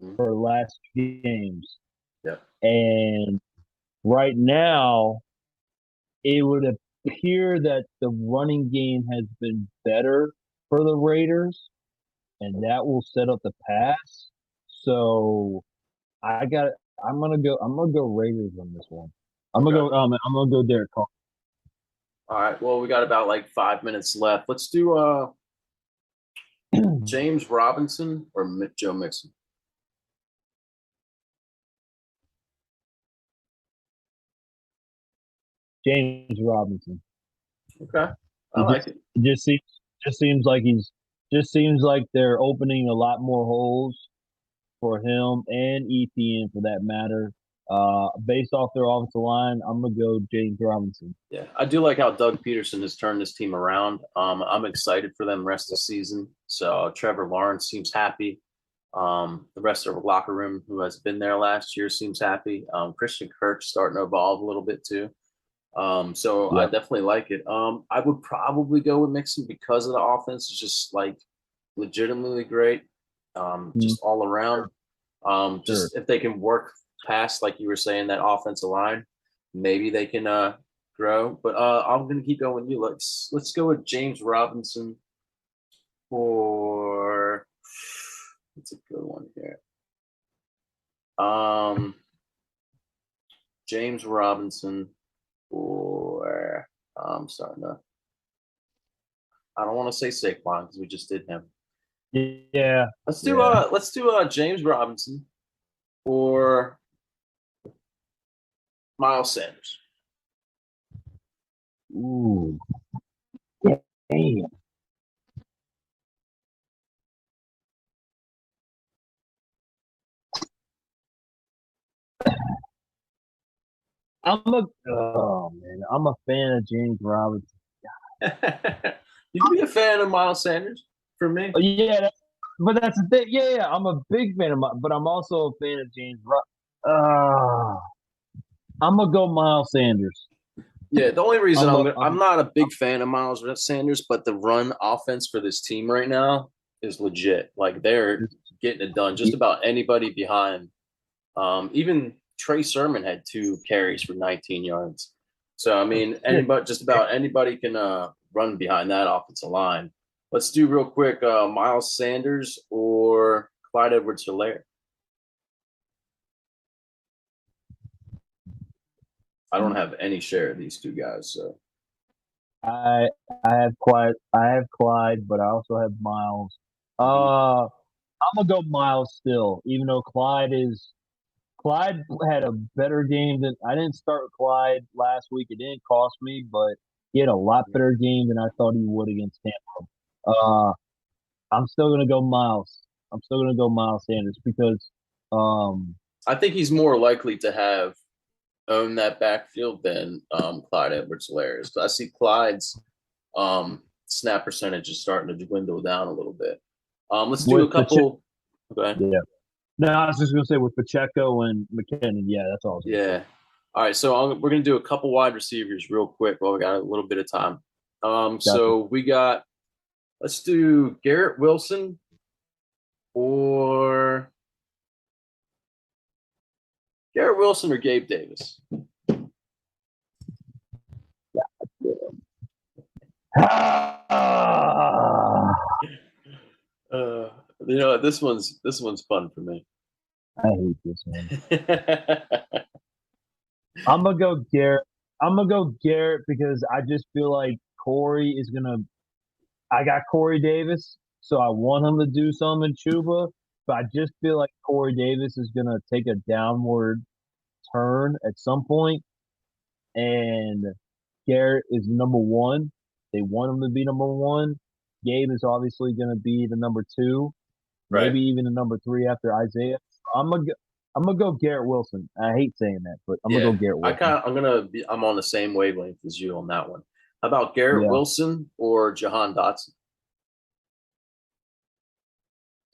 Mhm. for the last games, Yeah. and right now it would appear that the running game has been better for the Raiders, and that will set up the pass. So I got. I'm gonna go. I'm gonna go Raiders on this one. I'm gonna Okay. go. I'm gonna go Derek Carr. All right. Well, we got about like 5 minutes left. Let's do James Robinson or Joe Mixon. James Robinson. Okay. I It like just it. it just seems like they're opening a lot more holes for him and ETN for that matter. Based off their offensive line, I'm gonna go James Robinson. Yeah, I do like how Doug Peterson has turned this team around. I'm excited for them rest of the season. So Trevor Lawrence seems happy. The rest of the locker room, who has been there last year, seems happy. Christian Kirk starting to evolve a little bit too. So I Yep. definitely like it. I would probably go with Mixon because of the offense is just like legitimately great, Mhm. just all around. Sure. Just if they can work past, like you were saying, that offensive line, maybe they can grow. But I'm gonna keep going with you. Let's go with James Robinson for what's a good one here. Um, James Robinson for I'm starting to. I don't want to say Saquon because we just did him. Yeah. Let's do James Robinson for Miles Sanders. Ooh. Damn. Oh man, I'm a fan of James Robinson. You can be a fan of Miles Sanders for me. Oh, yeah, but that's the thing. Yeah, yeah, I'm a big fan of but I'm also a fan of James Robinson. I'm gonna go Miles Sanders. Yeah, the only reason I'm I'm not a big fan of Miles Sanders, but the run offense for this team right now is legit. Like they're getting it done. Just about anybody behind. Even Trey Sermon had 2 carries for 19 yards. So I mean, just about anybody can run behind that offensive line. Let's do real quick. Miles Sanders or Clyde Edwards-Helaire. I don't have any share of these two guys. So I I have Clyde, but I also have Miles. mhm. I'm gonna go Miles still, even though Clyde had a better game than I didn't start Clyde last week. It didn't cost me, but he had a lot better game than I thought he would against Tampa. Uh, I'm still gonna go Miles. I'm still gonna go Miles Sanders because um I think he's more likely to have own that backfield than Clyde Edwards-Helaire is. I see Clyde's snap percentage is starting to dwindle down a little bit. Let's do with a Pacheco, couple. Okay. yeah. No, I was just gonna say with Pacheco and McKinnon, yeah, that's all I was gonna say. Yeah. All right. So we're going to do a couple wide receivers real quick while we got a little bit of time. Gotcha. So let's do Garrett Wilson or Gabe Davis. Ah, Uh, this one's fun for me. I hate this one. I'm gonna go Garrett. I'm gonna go Garrett because I just feel like Corey is gonna. I got Corey Davis, so I want him to do some in Chuba, but I just feel like Corey Davis is gonna take a downward turn at some point, and Garrett is number one. They want him to be number one. Gabe is obviously gonna be the number two, Right. maybe even the number three after Isaiah. I'm gonna go Garrett Wilson. I hate saying that, but I'm gonna go Yeah. Garrett Wilson. I'm on the same wavelength as you on that one. How about Garrett Yeah, Wilson or Jahan Dotson?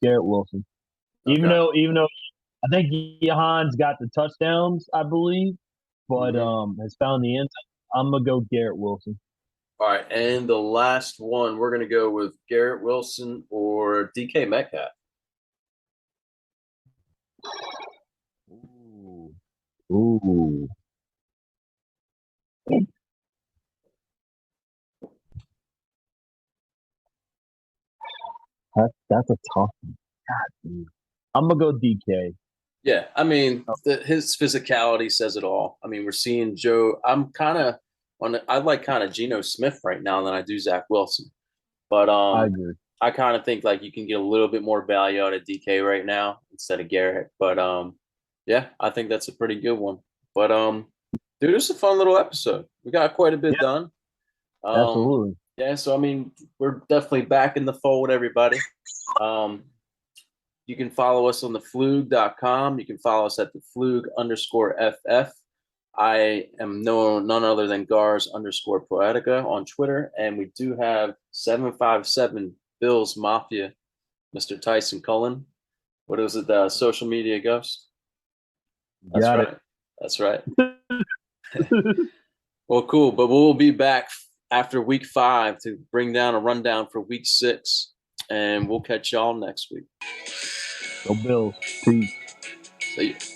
Garrett Wilson. Okay. Even though I think Johan's got the touchdowns, I believe, but Hmm. has found the end zone. I'm gonna go Garrett Wilson. All right. And the last one, we're going to go with Garrett Wilson or DK Metcalf. Ooh, ooh, that's a tough one. God, I'm gonna go DK. Yeah, I mean, his physicality says it all. I mean, we're seeing Joe. I like kind of Geno Smith right now than I do Zach Wilson. But I agree. I kind of think like you can get a little bit more value out of DK right now instead of Garrett. But yeah, I think that's a pretty good one. But dude, it's a fun little episode. We got quite a bit Yeah, done. Um, absolutely. yeah, so I mean, we're definitely back in the fold, everybody. Um, you can follow us on theflug.com. You can follow us at theflug_FF. I am none other than Gars_Poetica on Twitter. And we do have 757 Bills Mafia, Mr. Tyson Cullen. What is it? Social media ghost? That's Got right. That's right. it. Well, cool. But we'll be back after week 5 to bring down a rundown for week 6. And we'll catch y'all next week. Go Bills. Peace. See you.